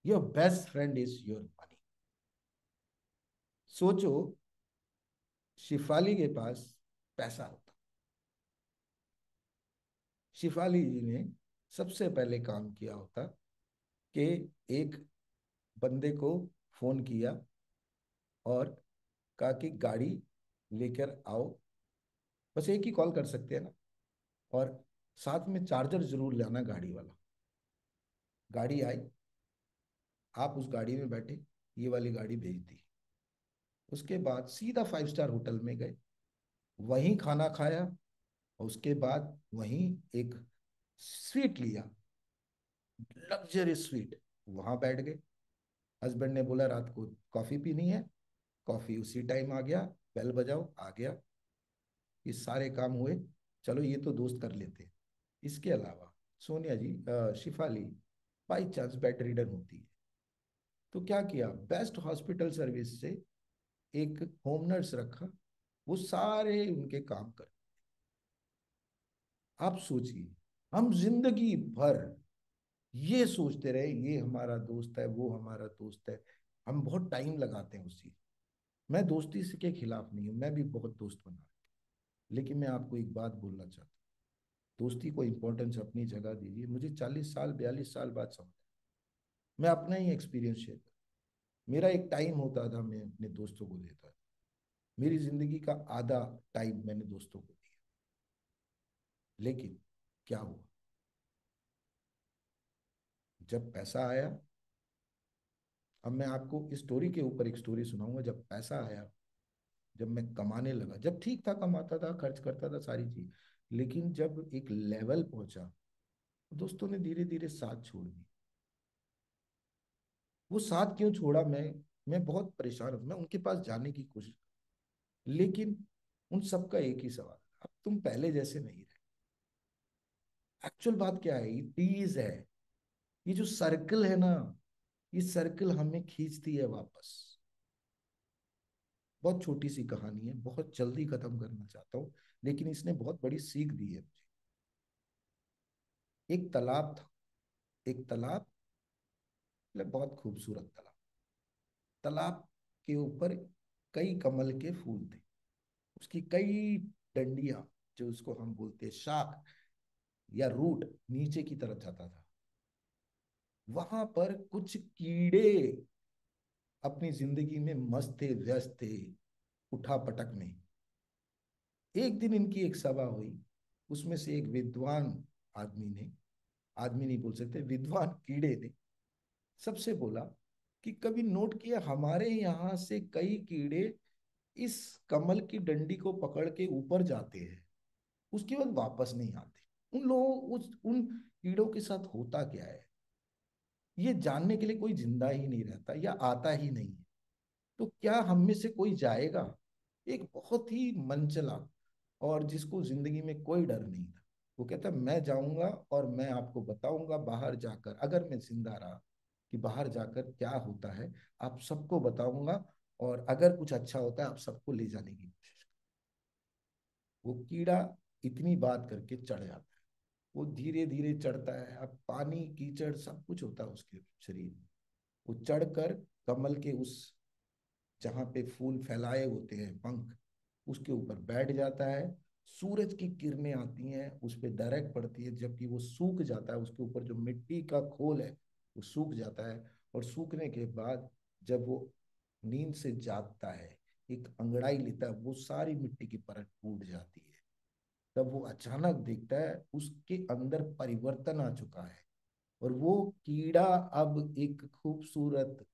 Your best friend is your money. सोचो, शिफाली के पास पैसा होता, शिफाली जी ने सबसे पहले काम किया होता कि एक बंदे को फोन किया और कहा कि गाड़ी लेकर आओ। बस एक ही कॉल कर सकते हैं ना, और साथ में चार्जर जरूर लाना गाड़ी वाला। गाड़ी आई, आप उस गाड़ी में बैठे, ये वाली गाड़ी भेज दी। उसके बाद सीधा 5 स्टार होटल में गए, वहीं खाना खाया, और उसके बाद वहीं एक स्वीट लिया, लग्जरी स्वीट। वहां बैठ गए। हस्बैंड ने बोला रात को कॉफी पीनी है, कॉफी उसी टाइम आ गया, बेल बजाओ आ गया। ये सारे काम हुए। चलो ये तो दोस्त कर लेते हैं। इसके अलावा सोनिया जी, शिफाली बाई चांस बेड रीडन होती है, तो क्या किया, बेस्ट हॉस्पिटल सर्विस से एक होम नर्स रखा, वो सारे उनके काम कर। आप सोचिए, हम जिंदगी भर ये सोचते रहे ये हमारा दोस्त है, वो हमारा दोस्त है। हम बहुत टाइम लगाते हैं उस चीज। मैं दोस्ती से के खिलाफ नहीं हूँ, मैं भी बहुत दोस्त बना, लेकिन मैं आपको एक बात बोलना चाहता हूँ, दोस्ती को इंपॉर्टेंस अपनी जगह दीजिए। मुझे 40 साल 42 साल बाद समझ, मैं अपना ही एक्सपीरियंस शेयर कर। मेरा एक टाइम होता था, मैं अपने दोस्तों को देता था। मेरी जिंदगी का आधा टाइम मैंने दोस्तों को दिया, लेकिन क्या हुआ, जब पैसा आया। अब मैं आपको इस स्टोरी के ऊपर एक स्टोरी सुनाऊंगा। जब पैसा आया, जब मैं कमाने लगा, जब ठीक था, कमाता था, खर्च करता था सारी चीज, लेकिन जब एक लेवल पहुंचा, दोस्तों ने धीरे धीरे साथ छोड़ दी। वो साथ क्यों छोड़ा, मैं बहुत परेशान हूं। मैं उनके पास जाने की कोशिश, लेकिन उन सबका एक ही सवाल, अब तुम पहले जैसे नहीं रहे। एक्चुअल बात क्या है, ये टीज है, ये जो सर्कल है ना, ये सर्कल हमें खींचती है वापस। बहुत छोटी सी कहानी है, बहुत जल्दी खत्म करना चाहता हूँ, लेकिन इसने बहुत बड़ी सीख दी है मुझे। एक तालाब था, एक तालाब, मतलब बहुत खूबसूरत तालाब। तालाब के ऊपर कई कमल के फूल थे, उसकी कई डंडियां, जो उसको हम बोलते हैं शाख या रूट, नीचे की तरफ जाता था। वहां पर कुछ कीड़े अपनी जिंदगी में मस्त थे, व्यस्त थे, उठा पटक में। एक दिन इनकी एक सभा हुई, उसमें से एक विद्वान आदमी ने, आदमी नहीं बोल सकते, विद्वान कीड़े ने सबसे बोला कि कभी नोट किया, हमारे यहाँ से कई कीड़े इस कमल की डंडी को पकड़ के ऊपर जाते हैं, उसके बाद वापस नहीं आते। उन लोगों, उस उन कीड़ों के साथ होता क्या है, ये जानने के लिए कोई जिंदा ही नहीं रहता या आता ही नहीं है। तो क्या हम में से कोई जाएगा? एक बहुत ही मनचला, और जिसको जिंदगी में कोई डर नहीं था, वो कहता मैं जाऊंगा और मैं आपको बताऊंगा बाहर जाकर, अगर मैं जिंदा रहा, कि बाहर जाकर क्या होता है, आप सबको बताऊंगा, और अगर कुछ अच्छा होता है आप सबको ले जाने की कोशिश। वो कीड़ा इतनी बात करके चढ़ जाता है, वो धीरे धीरे चढ़ता है। अब पानी कीचड़ सब कुछ होता है उसके शरीर में। वो चढ़कर कमल के उस, जहां पे फूल फैलाए होते हैं पंख, उसके ऊपर बैठ जाता है। सूरज की किरणें आती हैं उस पर डायरेक्ट पड़ती है, जबकि वो सूख जाता है, उसके ऊपर जो मिट्टी का खोल है वो सूख जाता है। और सूखने के बाद जब वो नींद से जागता है, एक अंगड़ाई लेता है, वो सारी मिट्टी की परत टूट जाती है। तब वो अचानक देखता है उसके अंदर परिवर्तन आ चुका है, और वो कीड़ा अब एक खूबसूरत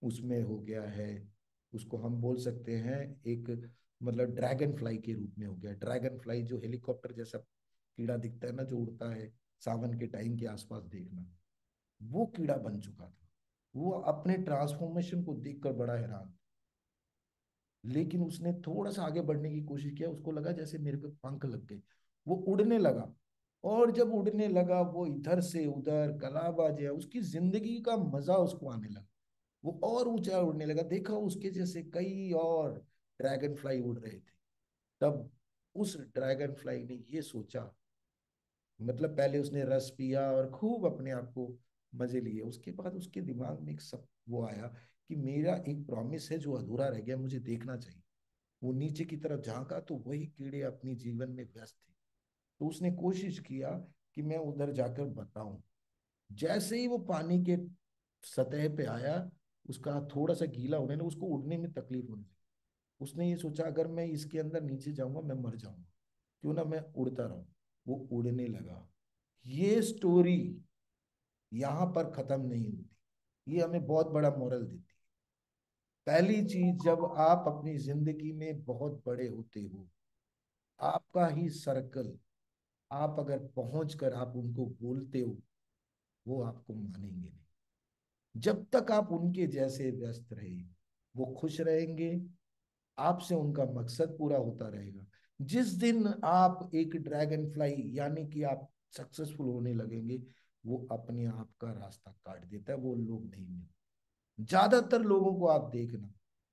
उसमें हो गया है। उसको हम बोल सकते हैं एक, मतलब ड्रैगन फ्लाई के रूप में हो गया। ड्रैगन फ्लाई जो हेलीकॉप्टर जैसा कीड़ा दिखता है ना, जो उड़ता है सावन के टाइम के आसपास देखना, वो कीड़ा बन चुका था। वो अपने ट्रांसफॉर्मेशन को देखकर बड़ा हैरान, लेकिन उसने थोड़ा सा आगे बढ़ने की कोशिश किया, उसको लगा जैसे मेरे पे पंख लग गए। वो उड़ने लगा, और जब उड़ने लगा वो इधर से उधर, कलाबाज है, उसकी जिंदगी का मजा उसको आने लगा। वो और ऊंचा उड़ने लगा, देखा उसके जैसे कई और ड्रैगन फ्लाई उड़ रहे थे। तब उस ड्रैगन फ्लाई ने ये सोचा, मतलब पहले उसने रस पिया और खूब अपने आप को मजे लिए, उसके बाद उसके दिमाग में एक सब वो आया कि मेरा एक प्रॉमिस है जो अधूरा रह गया, मुझे देखना चाहिए। वो नीचे की तरफ झांका तो वही कीड़े अपनी जीवन में व्यस्त थे। तो उसने कोशिश किया कि मैं उधर जाकर बताऊं। जैसे ही वो पानी के सतह पे आया, उसका हाथ थोड़ा सा गीला होने लगा, उसको उड़ने में तकलीफ होने लगी। उसने ये सोचा अगर मैं इसके अंदर नीचे जाऊंगा मैं मर जाऊंगा, क्यों ना मैं उड़ता रहूं। वो उड़ने लगा। ये स्टोरी यहां पर खत्म नहीं होती, ये हमें बहुत बड़ा मोरल देती है। पहली चीज, जब आप अपनी जिंदगी में बहुत बड़े होते हो, आपका ही सर्कल, आप अगर पहुंच कर आप उनको बोलते हो, वो आपको मानेंगे नहीं। जब तक आप उनके जैसे व्यस्त रहे, वो खुश रहेंगे, आपसे उनका मकसद पूरा होता रहेगा। जिस दिन आप एक ड्रैगन फ्लाई यानी कि आप सक्सेसफुल होने लगेंगे, वो अपने आप का रास्ता काट देता है, वो लोग नहीं मिलते। ज्यादातर लोगों को आप देखना,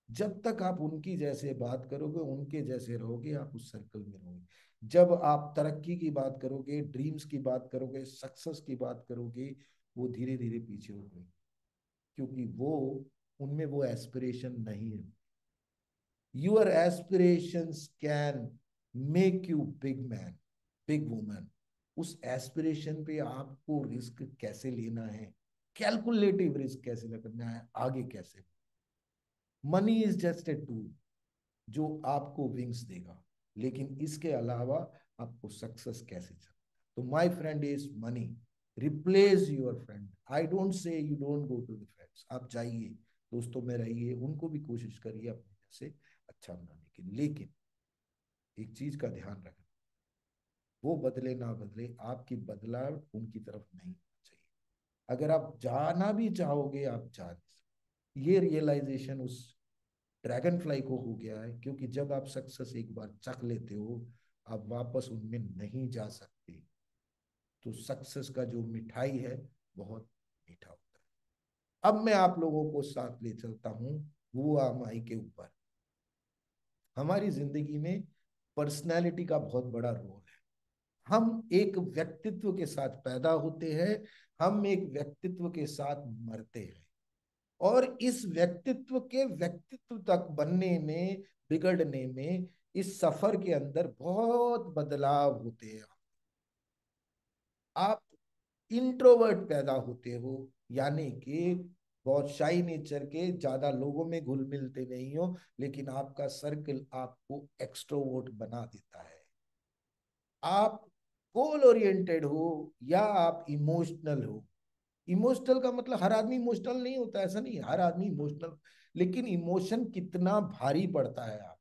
जब तक आप उनकी जैसे बात करोगे, उनके जैसे रहोगे, आप उस सर्कल में रहोगे। जब आप तरक्की की बात करोगे, ड्रीम्स की बात करोगे, सक्सेस की बात करोगे, वो धीरे धीरे पीछे हो गए, क्योंकि वो उनमें वो एस्पिरेशन नहीं है। Your aspirations can make you big man, big woman. उस एस्पिरेशन पे आपको रिस्क कैसे लेना है, कैलकुलेटिव रिस्क कैसे करना है, आगे कैसे। Money is just a tool जो आपको विंग्स देगा, लेकिन इसके अलावा आपको सक्सेस कैसे चल। तो my friend is money, replace your friend. I don't say you don't go to the friends, आप जाइए, दोस्तों में रहिए, उनको भी कोशिश करिए अपने जैसे अच्छा बनाने की, लेकिन एक चीज का ध्यान रखना, वो बदले ना बदले, आपकी बदलाव उनकी तरफ नहीं होना चाहिए। अगर आप जाना भी चाहोगे आप जा नहीं सकते। ये रियलाइजेशन उस ड्रैगन फ्लाई को हो गया है, क्योंकि जब आप सक्सेस एक बार चख लेते हो, आप वापस उनमें नहीं जा सकते। तो सक्सेस का जो मिठाई है, बहुत मीठा होता है। अब मैं आप लोगों को साथ ले चलता हूँ वो माई के ऊपर। हमारी जिंदगी में पर्सनैलिटी का बहुत बड़ा रोल है। हम एक व्यक्तित्व के साथ पैदा होते हैं, हम एक व्यक्तित्व के साथ मरते हैं, और इस व्यक्तित्व के व्यक्तित्व तक बनने में, बिगड़ने में, इस सफर के अंदर बहुत बदलाव होते हैं। आप इंट्रोवर्ट पैदा होते हो, यानी कि बहुत शाई नेचर के, ज्यादा लोगों में घुल मिलते नहीं हो, लेकिन आपका सर्कल आपको एक्सट्रोवर्ट बना देता है। आप गोल ओरिएंटेड हो या आप इमोशनल हो। इमोशनल का मतलब हर आदमी इमोशनल नहीं होता, ऐसा नहीं, हर आदमी इमोशनल, लेकिन इमोशन कितना भारी पड़ता है आप,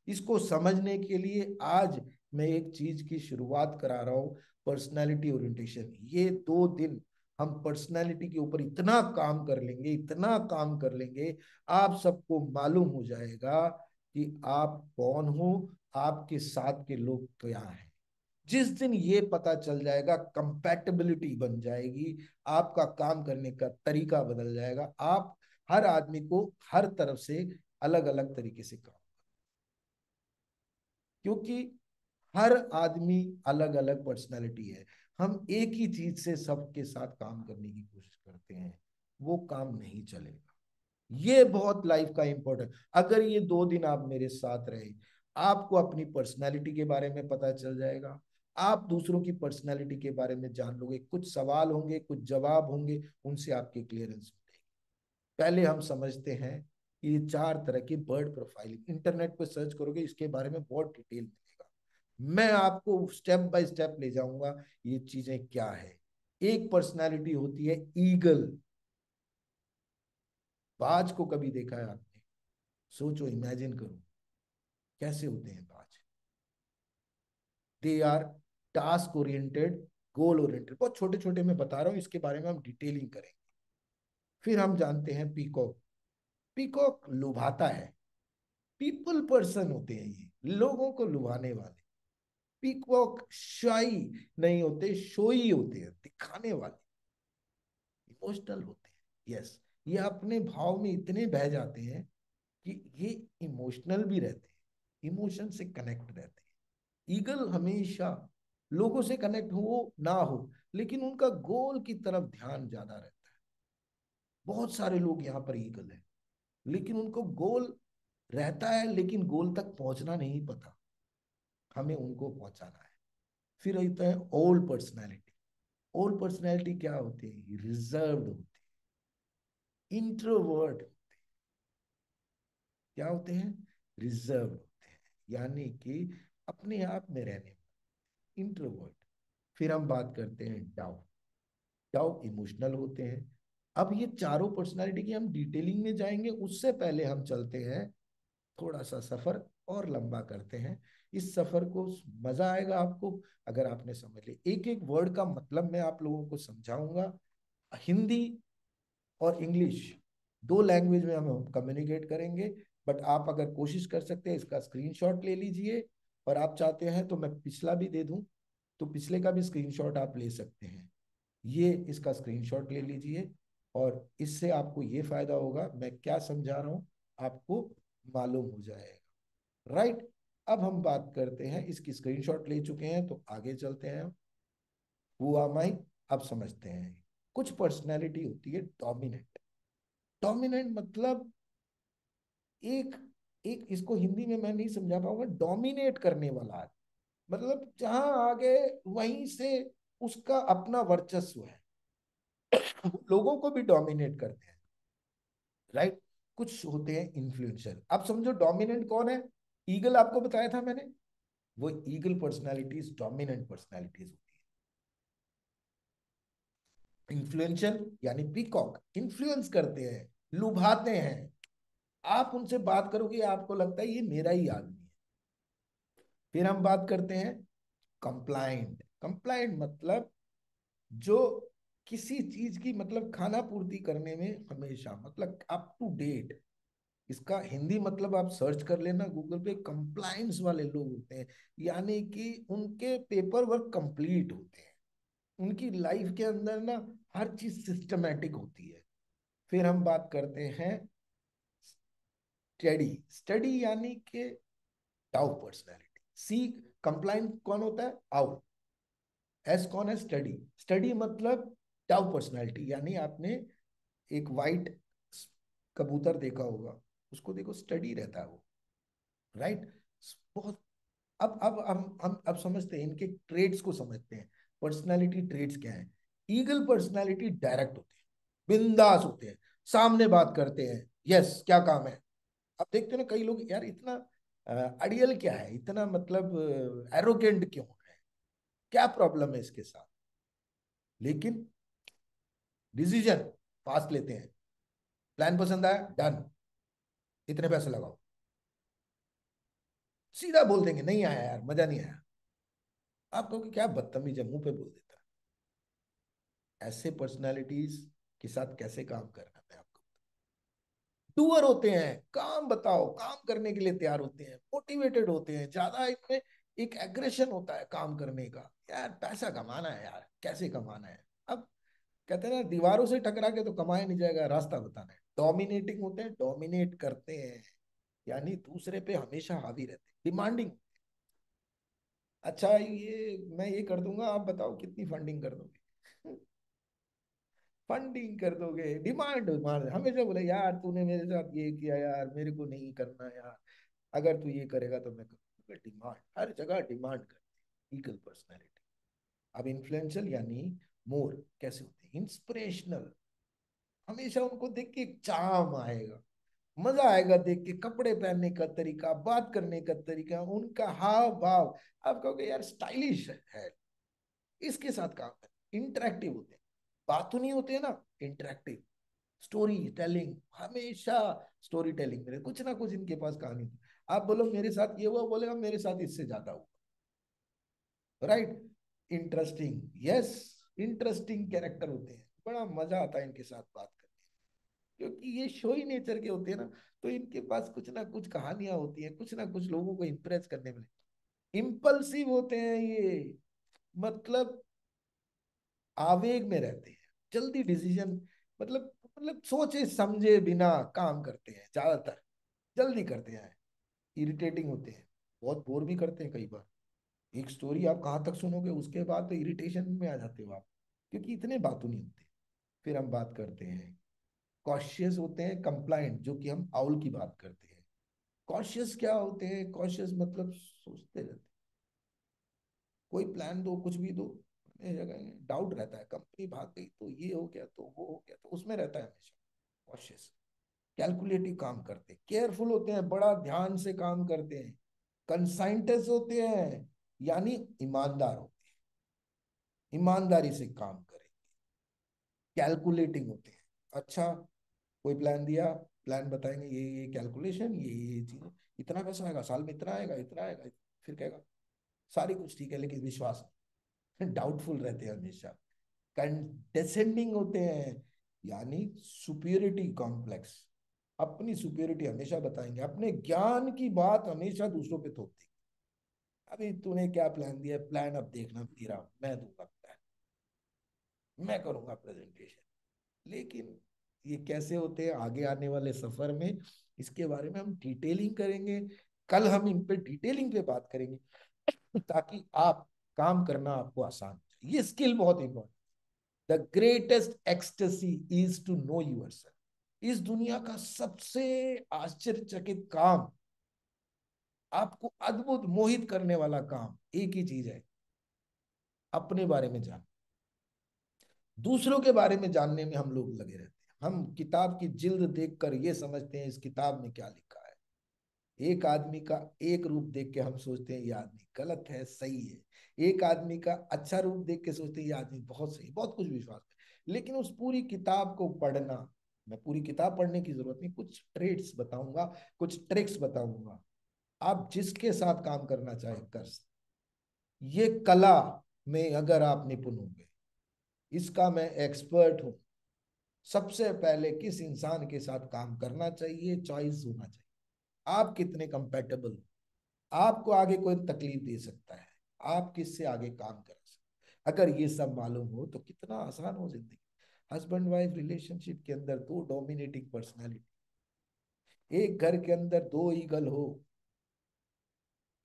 इसको समझने के लिए आज मैं एक चीज की शुरुआत करा रहा हूं, पर्सनालिटी ओरिएंटेशन। ये 2 दिन हम पर्सनालिटी के ऊपर इतना काम कर लेंगे, इतना काम कर लेंगे, आप सबको मालूम हो जाएगा कि आप कौन हो, आपके साथ के लोग क्या हैं। जिस दिन ये पता चल जाएगा, कंपैटिबिलिटी बन जाएगी, आपका काम करने का तरीका बदल जाएगा। आप हर आदमी को हर तरफ से अलग अलग तरीके से काम, क्योंकि हर आदमी अलग अलग पर्सनालिटी है। हम एक ही चीज से सबके साथ काम करने की कोशिश करते हैं, वो काम नहीं चलेगा। ये बहुत लाइफ का इंपॉर्टेंट। अगर ये 2 दिन आप मेरे साथ रहे, आपको अपनी पर्सनालिटी के बारे में पता चल जाएगा, आप दूसरों की पर्सनालिटी के बारे में जान लोगे, कुछ सवाल होंगे, कुछ जवाब होंगे, उनसे आपकी क्लियरेंस मिलेगी। पहले हम समझते हैं कि ये 4 तरह की बर्ड प्रोफाइलिंग, इंटरनेट पे सर्च करोगे इसके बारे में बहुत डिटेल मिलेगा। मैं आपको स्टेप बाय स्टेप ले जाऊंगा ये चीजें क्या है। एक पर्सनालिटी होती है ईगल। बाज को कभी देखा है आपने? सोचो, इमेजिन करो कैसे होते हैं बाज। They are task oriented, goal oriented. बहुत छोटे छोटे मैं बता रहा हूं, इसके बारे में हम डिटेलिंग करेंगे। फिर हम जानते हैं पीकॉक। पीकॉक लुभाता है, पीपल पर्सन होते हैं, ये लोगों को लुभाने वाले। पीकॉक शाई नहीं होते, शोई होते हैं, दिखाने वाले, इमोशनल होते हैं। यस, ये अपने भाव में इतने बह जाते हैं कि ये इमोशनल भी रहते हैं, इमोशन से कनेक्ट रहते हैं। ईगल हमेशा लोगों से कनेक्ट हो ना हो, लेकिन उनका गोल की तरफ ध्यान ज्यादा रहता है। बहुत सारे लोग यहाँ पर ईगल हैं, लेकिन उनको गोल रहता है, लेकिन गोल तक पहुंचना नहीं पता, हमें उनको पहुंचाना है। फिर आता है ओल्ड पर्सनैलिटी। ओल्ड पर्सनैलिटी क्या होती है? रिजर्व्ड होती है, इंट्रोवर्ट। क्या होते हैं? रिजर्व होते हैं, यानी कि अपने आप में रहने, इंट्रोवर्ट। फिर हम बात करते हैं डाउ। डाउ इमोशनल होते हैं। अब ये चारों पर्सनालिटी की हम डिटेलिंग में जाएंगे, उससे पहले हम चलते हैं थोड़ा सा सफर और लंबा करते हैं। इस सफर को मजा आएगा आपको अगर आपने समझ लिया। एक एक वर्ड का मतलब मैं आप लोगों को समझाऊंगा। हिंदी और इंग्लिश, दो लैंग्वेज में हम कम्युनिकेट करेंगे। बट आप अगर कोशिश कर सकते हैं, इसका स्क्रीनशॉट ले लीजिए, और आप चाहते हैं तो मैं पिछला भी दे दूं, तो पिछले का भी स्क्रीनशॉट आप ले सकते हैं। ये इसका स्क्रीनशॉट ले लीजिए, और इससे आपको ये फायदा होगा, मैं क्या समझा रहा हूं आपको मालूम हो जाएगा। राइट। अब हम बात करते हैं, इसकी स्क्रीनशॉट ले चुके हैं तो आगे चलते हैं। हु आम आई, अब समझते हैं। कुछ पर्सनैलिटी होती है डोमिनेंट। डोमिनेंट मतलब एक एक इसको हिंदी में मैं नहीं समझा पाऊंगा, डोमिनेट करने वाला है। मतलब जहां आगे वहीं से उसका अपना वर्चस्व है, लोगों को भी डोमिनेट करते हैं। राइट। कुछ होते हैं इन्फ्लुएंशियल। अब समझो डोमिनेंट कौन है? ईगल आपको बताया था मैंने, वो ईगल पर्सनालिटीज डोमिनेंट पर्सनालिटीज होती है। इन्फ्लुएंशियल यानी पीकॉक, इन्फ्लुएंस करते हैं, लुभाते हैं। आप उनसे बात करोगे आपको लगता है ये मेरा ही आदमी है। फिर हम बात करते हैं कंप्लाइंट। कंप्लाइंट मतलब जो किसी चीज की मतलब खाना पूर्ति करने में हमेशा मतलब अप टू डेट। इसका हिंदी मतलब आप सर्च कर लेना गूगल पे, कंप्लायंस वाले लोग होते हैं, यानी कि उनके पेपर वर्क कंप्लीट होते हैं, उनकी लाइफ के अंदर ना हर चीज सिस्टमेटिक होती है। फिर हम बात करते हैं स्टडी। स्टडी यानी कि टाउ पर्सनैलिटी। सी, कंप्लाइंट कौन होता है? आउट। एस कौन है? स्टडी। स्टडी मतलब टाउ पर्सनैलिटी, यानी आपने एक वाइट कबूतर देखा होगा, उसको देखो स्टडी रहता है वो। राइट। बहुत। अब अब समझते हैं इनके ट्रेड्स को, समझते हैं पर्सनालिटी ट्रेड्स क्या है। ईगल पर्सनालिटी डायरेक्ट होते हैं, बिंदास होते हैं, सामने बात करते हैं, यस क्या काम है। अब देखते हैं ना कई लोग, यार इतना अड़ियल क्या है, इतना मतलब एरोगेंट क्यों है, क्या प्रॉब्लम है इसके साथ। लेकिन डिसीजन फास्ट लेते हैं, प्लान पसंद आया, डन, इतने पैसे लगाओ, सीधा बोल देंगे नहीं आया यार, मजा नहीं आया। आप कहोगे क्या बदतमीज है, मुंह पे बोल देता है। ऐसे पर्सनालिटीज के साथ कैसे काम करना, मैं आपको, डूअर होते हैं, काम बताओ, काम करने के लिए तैयार होते हैं, मोटिवेटेड होते हैं, ज्यादा इनमें एक एग्रेशन होता है काम करने का, यार पैसा कमाना है, यार कैसे कमाना है। अब कहते हैं ना, दीवारों से टकरा के तो कमाया नहीं जाएगा, रास्ता बताना है। डोमिनेटिंग होते हैं, डोमिनेट करते हैं, यानी दूसरे पे हमेशा हावी रहते हैं। डिमांडिंग, अच्छा ये मैं ये कर दूंगा, आप बताओ कितनी फंडिंग कर दोगे। फंडिंग कर दोगे, डिमांड डिमांड हमेशा बोले, यार तूने मेरे साथ ये किया यार, मेरे को नहीं करना यार, अगर तू ये करेगा तो मैं करूंगा। डिमांड, हर जगह डिमांड करते हैं इक्वल पर्सनैलिटी। अब इन्फ्लुएंशियल यानी मोर कैसे होते हैं? इंस्पिरेशनल, हमेशा उनको देख के एक चार्म आएगा, मजा आएगा देख के, कपड़े पहनने का तरीका, बात करने का तरीका, उनका हाव भाव, आप कहोगे यार स्टाइलिश है, इसके साथ काम है। इंटरेक्टिव होते हैं, बातूनी होते हैं ना, इंटरेक्टिव, स्टोरी टेलिंग, हमेशा स्टोरी टेलिंग में कुछ ना कुछ इनके पास कहानी। आप बोलो मेरे साथ ये हुआ, बोलेगा मेरे साथ इससे ज्यादा हुआ। Right. Interesting, yes, interesting character होते हैं, बड़ा मजा आता है इनके साथ बात करके, क्योंकि ये शो ही नेचर के होते हैं ना, तो इनके पास कुछ ना कुछ कहानियां होती हैं, कुछ ना कुछ लोगों को इंप्रेस करने में। इम्पल्सिव होते हैं ये, मतलब आवेग में रहते हैं, जल्दी डिसीजन, मतलब मतलब सोचे समझे बिना काम करते हैं ज्यादातर, जल्दी करते हैं, इरिटेटिंग होते हैं, बहुत बोर भी करते हैं कई बार। एक स्टोरी आप कहाँ तक सुनोगे, उसके बाद तो इरिटेशन में आ जाते हो आप, क्योंकि इतने बातों नहीं होते। फिर हम बात करते हैं कॉशियस होते हैं, कंप्लाइंट, जो कि हम आउल की बात करते हैं। कॉशियस क्या होते हैं? कॉशियस मतलब सोचते रहते हैं, कोई प्लान दो, कुछ भी दो, जगह डाउट रहता है, कंपनी भाग गई तो ये हो गया तो वो हो गया, तो उसमें रहता है हमेशा कॉशियस। कैलकुलेटिव काम करते हैं, केयरफुल होते हैं, बड़ा ध्यान से काम करते हैं। कंसाइंटिस्ट होते हैं, यानी ईमानदार होते हैं, ईमानदारी से काम करें। कैलकुलेटिंग होते हैं, अच्छा कोई प्लान दिया, प्लान बताएंगे, ये कैलकुलेशन, ये चीज, इतना पैसा आएगा साल में, इतना आएगा, इतना आएगा, फिर कहेगा सारी कुछ ठीक है लेकिन विश्वास डाउटफुल रहते हैं हमेशा। कंडेसेंडिंग होते हैं, यानी सुपीरियरिटी कॉम्प्लेक्स, अपनी सुपीरियरिटी हमेशा बताएंगे, अपने ज्ञान की बात हमेशा दूसरों पे थोप देंगे। अभी तूने क्या प्लान दिया, प्लान अब देखना तेरा, मैं दूंगा प्लान, मैं करूंगा प्रेजेंटेशन। लेकिन ये कैसे होते हैं, आगे आने वाले सफर में इसके बारे में हम डिटेलिंग करेंगे। कल हम इन पे डिटेलिंग पे बात करेंगे, ताकि आप काम करना आपको आसान हो जाए। ये स्किल बहुत important. The greatest ecstasy is to know yourself. इस दुनिया का सबसे आश्चर्यचकित काम, आपको अद्भुत मोहित करने वाला काम एक ही चीज है, अपने बारे में जान। दूसरों के बारे में जानने में हम लोग लगे रहते हैं, हम किताब की जिल्द देखकर ये समझते हैं इस किताब में क्या लिखा है। एक आदमी का एक रूप देख के हम सोचते हैं ये आदमी गलत है, सही है। एक आदमी का अच्छा रूप देख के सोचते हैं ये आदमी बहुत सही, बहुत कुछ विश्वास है। लेकिन उस पूरी किताब को पढ़ना, मैं पूरी किताब पढ़ने की जरूरत नहीं, कुछ ट्रेड्स बताऊंगा, कुछ ट्रिक्स बताऊंगा, आप जिसके साथ काम करना चाहे कर सकते। ये कला में अगर आप निपुण होंगे, इसका मैं एक्सपर्ट हूं। सबसे पहले किस इंसान के साथ काम करना चाहिए, चॉइस होना चाहिए, आप कितने कंपेटेबल हो। आपको आगे कोई तकलीफ दे सकता है, आप किससे आगे काम कर सकते, अगर ये सब मालूम हो तो कितना आसान हो जिंदगी। हस्बैंड वाइफ रिलेशनशिप के अंदर दो डोमिनेटिंग पर्सनालिटी, एक घर के अंदर दो ईगल हो,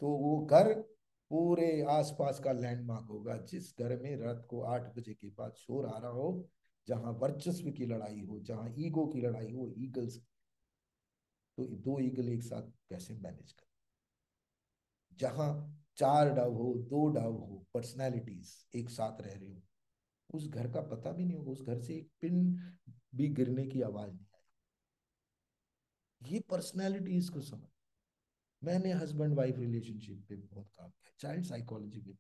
तो वो घर पूरे आसपास का लैंडमार्क होगा। जिस घर में रात को 8 बजे के बाद शोर आ रहा हो, जहां वर्चस्व की लड़ाई हो, जहां ईगो की लड़ाई हो, ईगल्स, तो दो ईगल एक साथ कैसे मैनेज कर। जहां चार डव हो, दो डव हो, पर्सनैलिटीज एक साथ रह रही हो, उस घर का पता भी नहीं होगा, उस घर से एक पिन भी गिरने की आवाज नहीं आई। ये पर्सनैलिटीज को समझ। मैंने हस्बैंड वाइफ रिलेशनशिप पे बहुत काम किया, चाइल्ड साइकोलॉजी पे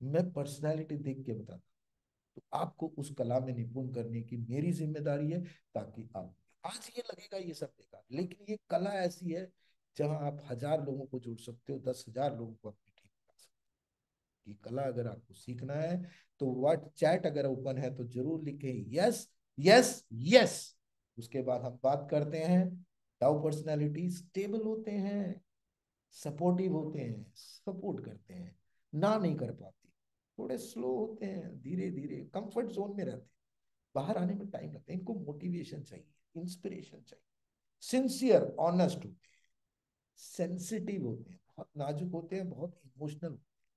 मैं पर्सनैलिटी देख के बताता, तो आपको उस कला में निपुण करने की मेरी जिम्मेदारी है, ताकि आप, आज ये लगेगा ये सब बेकार, लेकिन ये कला ऐसी है जहां आप 1,000 लोगों को जोड़ सकते हो, 10,000 लोगों को अपनी टीम बना सकते हो। ये कला अगर आपको सीखना है तो व्हाट चैट अगर ओपन है तो जरूर लिखें यस, यस, यस। उसके बाद हम बात करते हैं। डाउ पर्सनैलिटी स्टेबल होते हैं, सपोर्टिव होते हैं, सपोर्ट करते हैं, ना नहीं कर पाती, थोड़े स्लो होते हैं, धीरे धीरे कंफर्ट जोन में रहते हैं, बाहर आने में टाइम लगता है, इनको मोटिवेशन चाहिए, इंस्पिरेशन चाहिए। सिंसियर ऑनेस्ट होते हैं, सेंसिटिव होते हैं, बहुत नाजुक होते हैं, बहुत इमोशनल होते हैं,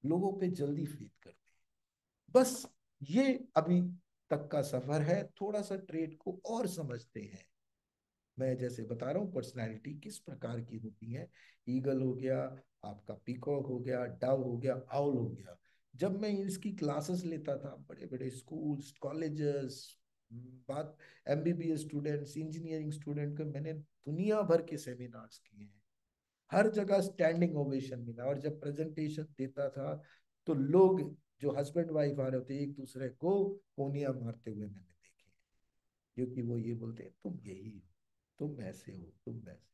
लोगों पे जल्दी फेथ करते हैं। बस ये अभी तक का सफर है, थोड़ा सा ट्रेड को और समझते हैं। मैं जैसे बता रहा हूँ पर्सनालिटी किस प्रकार की होती है। ईगल हो गया, आपका पीकॉक हो गया, डव हो गया, आउल हो गया। जब मैं इसकी क्लासेस लेता था, बड़े बड़े स्कूल्स, कॉलेजेस, बात एमबीबीएस स्टूडेंट्स, इंजीनियरिंग स्टूडेंट के, मैंने दुनिया भर के सेमिनार्स किए हैं, हर जगह स्टैंडिंग ओवेशन मिला। और जब प्रेजेंटेशन देता था तो लोग जो हस्बैंड वाइफ आ रहे होते एक दूसरे को कोनिया मारते हुए मैंने देखे, क्योंकि वो ये बोलते हैं तुम यही हो, तुम ऐसे हो, तुम वैसे।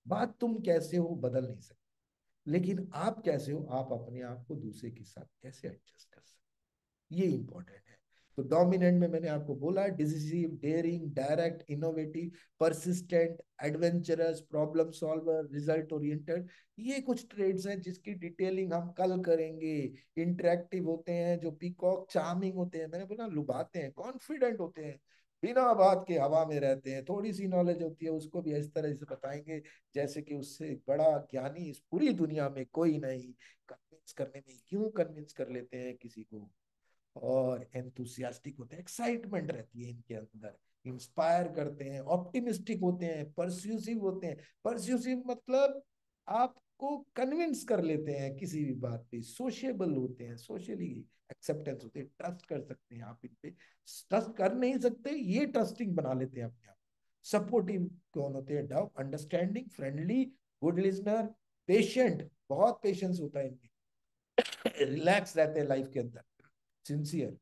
बात तुम कैसे हो बदल नहीं सकते, लेकिन आप कैसे हो, आप अपने आप को दूसरे के साथ कैसे एडजस्ट कर सकते, ये इंपॉर्टेंट है। तो डोमिनेंट में मैंने आपको बोला decisive, daring, direct, innovative, persistent, adventurous, problem solver, result oriented. ये कुछ ट्रेड्स हैं जिसकी डिटेलिंग हम कल करेंगे। इंटरेक्टिव होते हैं जो पीकॉक, चार्मिंग होते हैं, मैंने बोला लुभाते हैं, कॉन्फिडेंट होते हैं, बिना बात के हवा में रहते हैं, थोड़ी सी नॉलेज होती है उसको भी इस तरह से बताएंगे जैसे कि उससे बड़ा ज्ञानी इस पूरी दुनिया में कोई नहीं। कन्विंस करने में क्यों कन्विंस कर लेते हैं किसी को। और एंथुसियास्टिक होते हैं, एक्साइटमेंट रहती है इनके अंदर, इंस्पायर करते हैं, ऑप्टिमिस्टिक होते हैं, परस्यूसिव होते हैं। परस्यूसिव मतलब आपको कन्विंस कर लेते हैं किसी भी बात पे, सोशेबल होते हैं, सोशली एक्सेप्टेंस होते हैं, ट्रस्ट कर सकते हैं आप इन पे। ट्रस्ट कर नहीं सकते, ये ट्रस्टिंग बना लेते हैं अपने आप। सपोर्टिव कौन होते हैं, Dove, understanding, friendly, good Lesnar, patient, बहुत पेशेंस होता है इनमें, रिलैक्स रहते हैं लाइफ के अंदर, सिंसियर,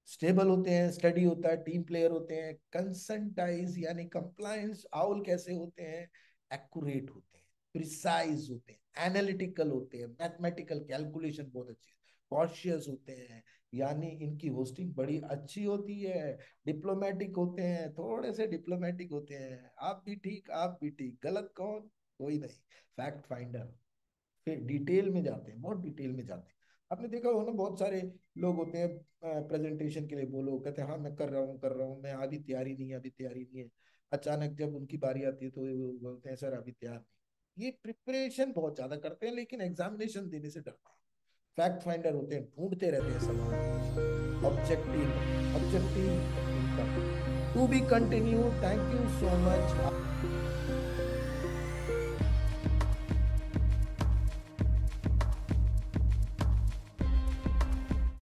स्टेबल होते हैं, स्टडी होता है, टीम प्लेयर होते हैं, कंसंटाइज यानी कंप्लायंस आउल कैसे होते हैं, एक्यूरेट होते हैं, प्रिसाइज होते हैं, एनालिटिकल होते हैं, मैथमेटिकल कैलकुलेशन बहुत अच्छी है, कॉशियस होते हैं यानी इनकी होस्टिंग बड़ी अच्छी होती है, डिप्लोमेटिक होते हैं, थोड़े से डिप्लोमेटिक होते हैं, आप भी ठीक आप भी ठीक, गलत कौन, कोई नहीं, फैक्ट फाइंडर, फिर डिटेल में जाते हैं, बहुत डिटेल में जाते हैं। आपने देखा हो ना बहुत सारे लोग होते हैं प्रेजेंटेशन के लिए, बोलो कहते हैं हाँ मैं कर रहा हूँ मैं, अभी तैयारी नहीं है, अभी तैयारी नहीं है। अचानक जब उनकी बारी आती है तो वो बोलते हैं सर अभी तैयार नहीं। ये प्रिपरेशन बहुत ज्यादा करते हैं लेकिन एग्जामिनेशन देने से डरते हैं। फैक्ट फाइंडर होते हैं, ढूंढते रहते हैं सवाल। Objective, objective to be continue. Thank you so much.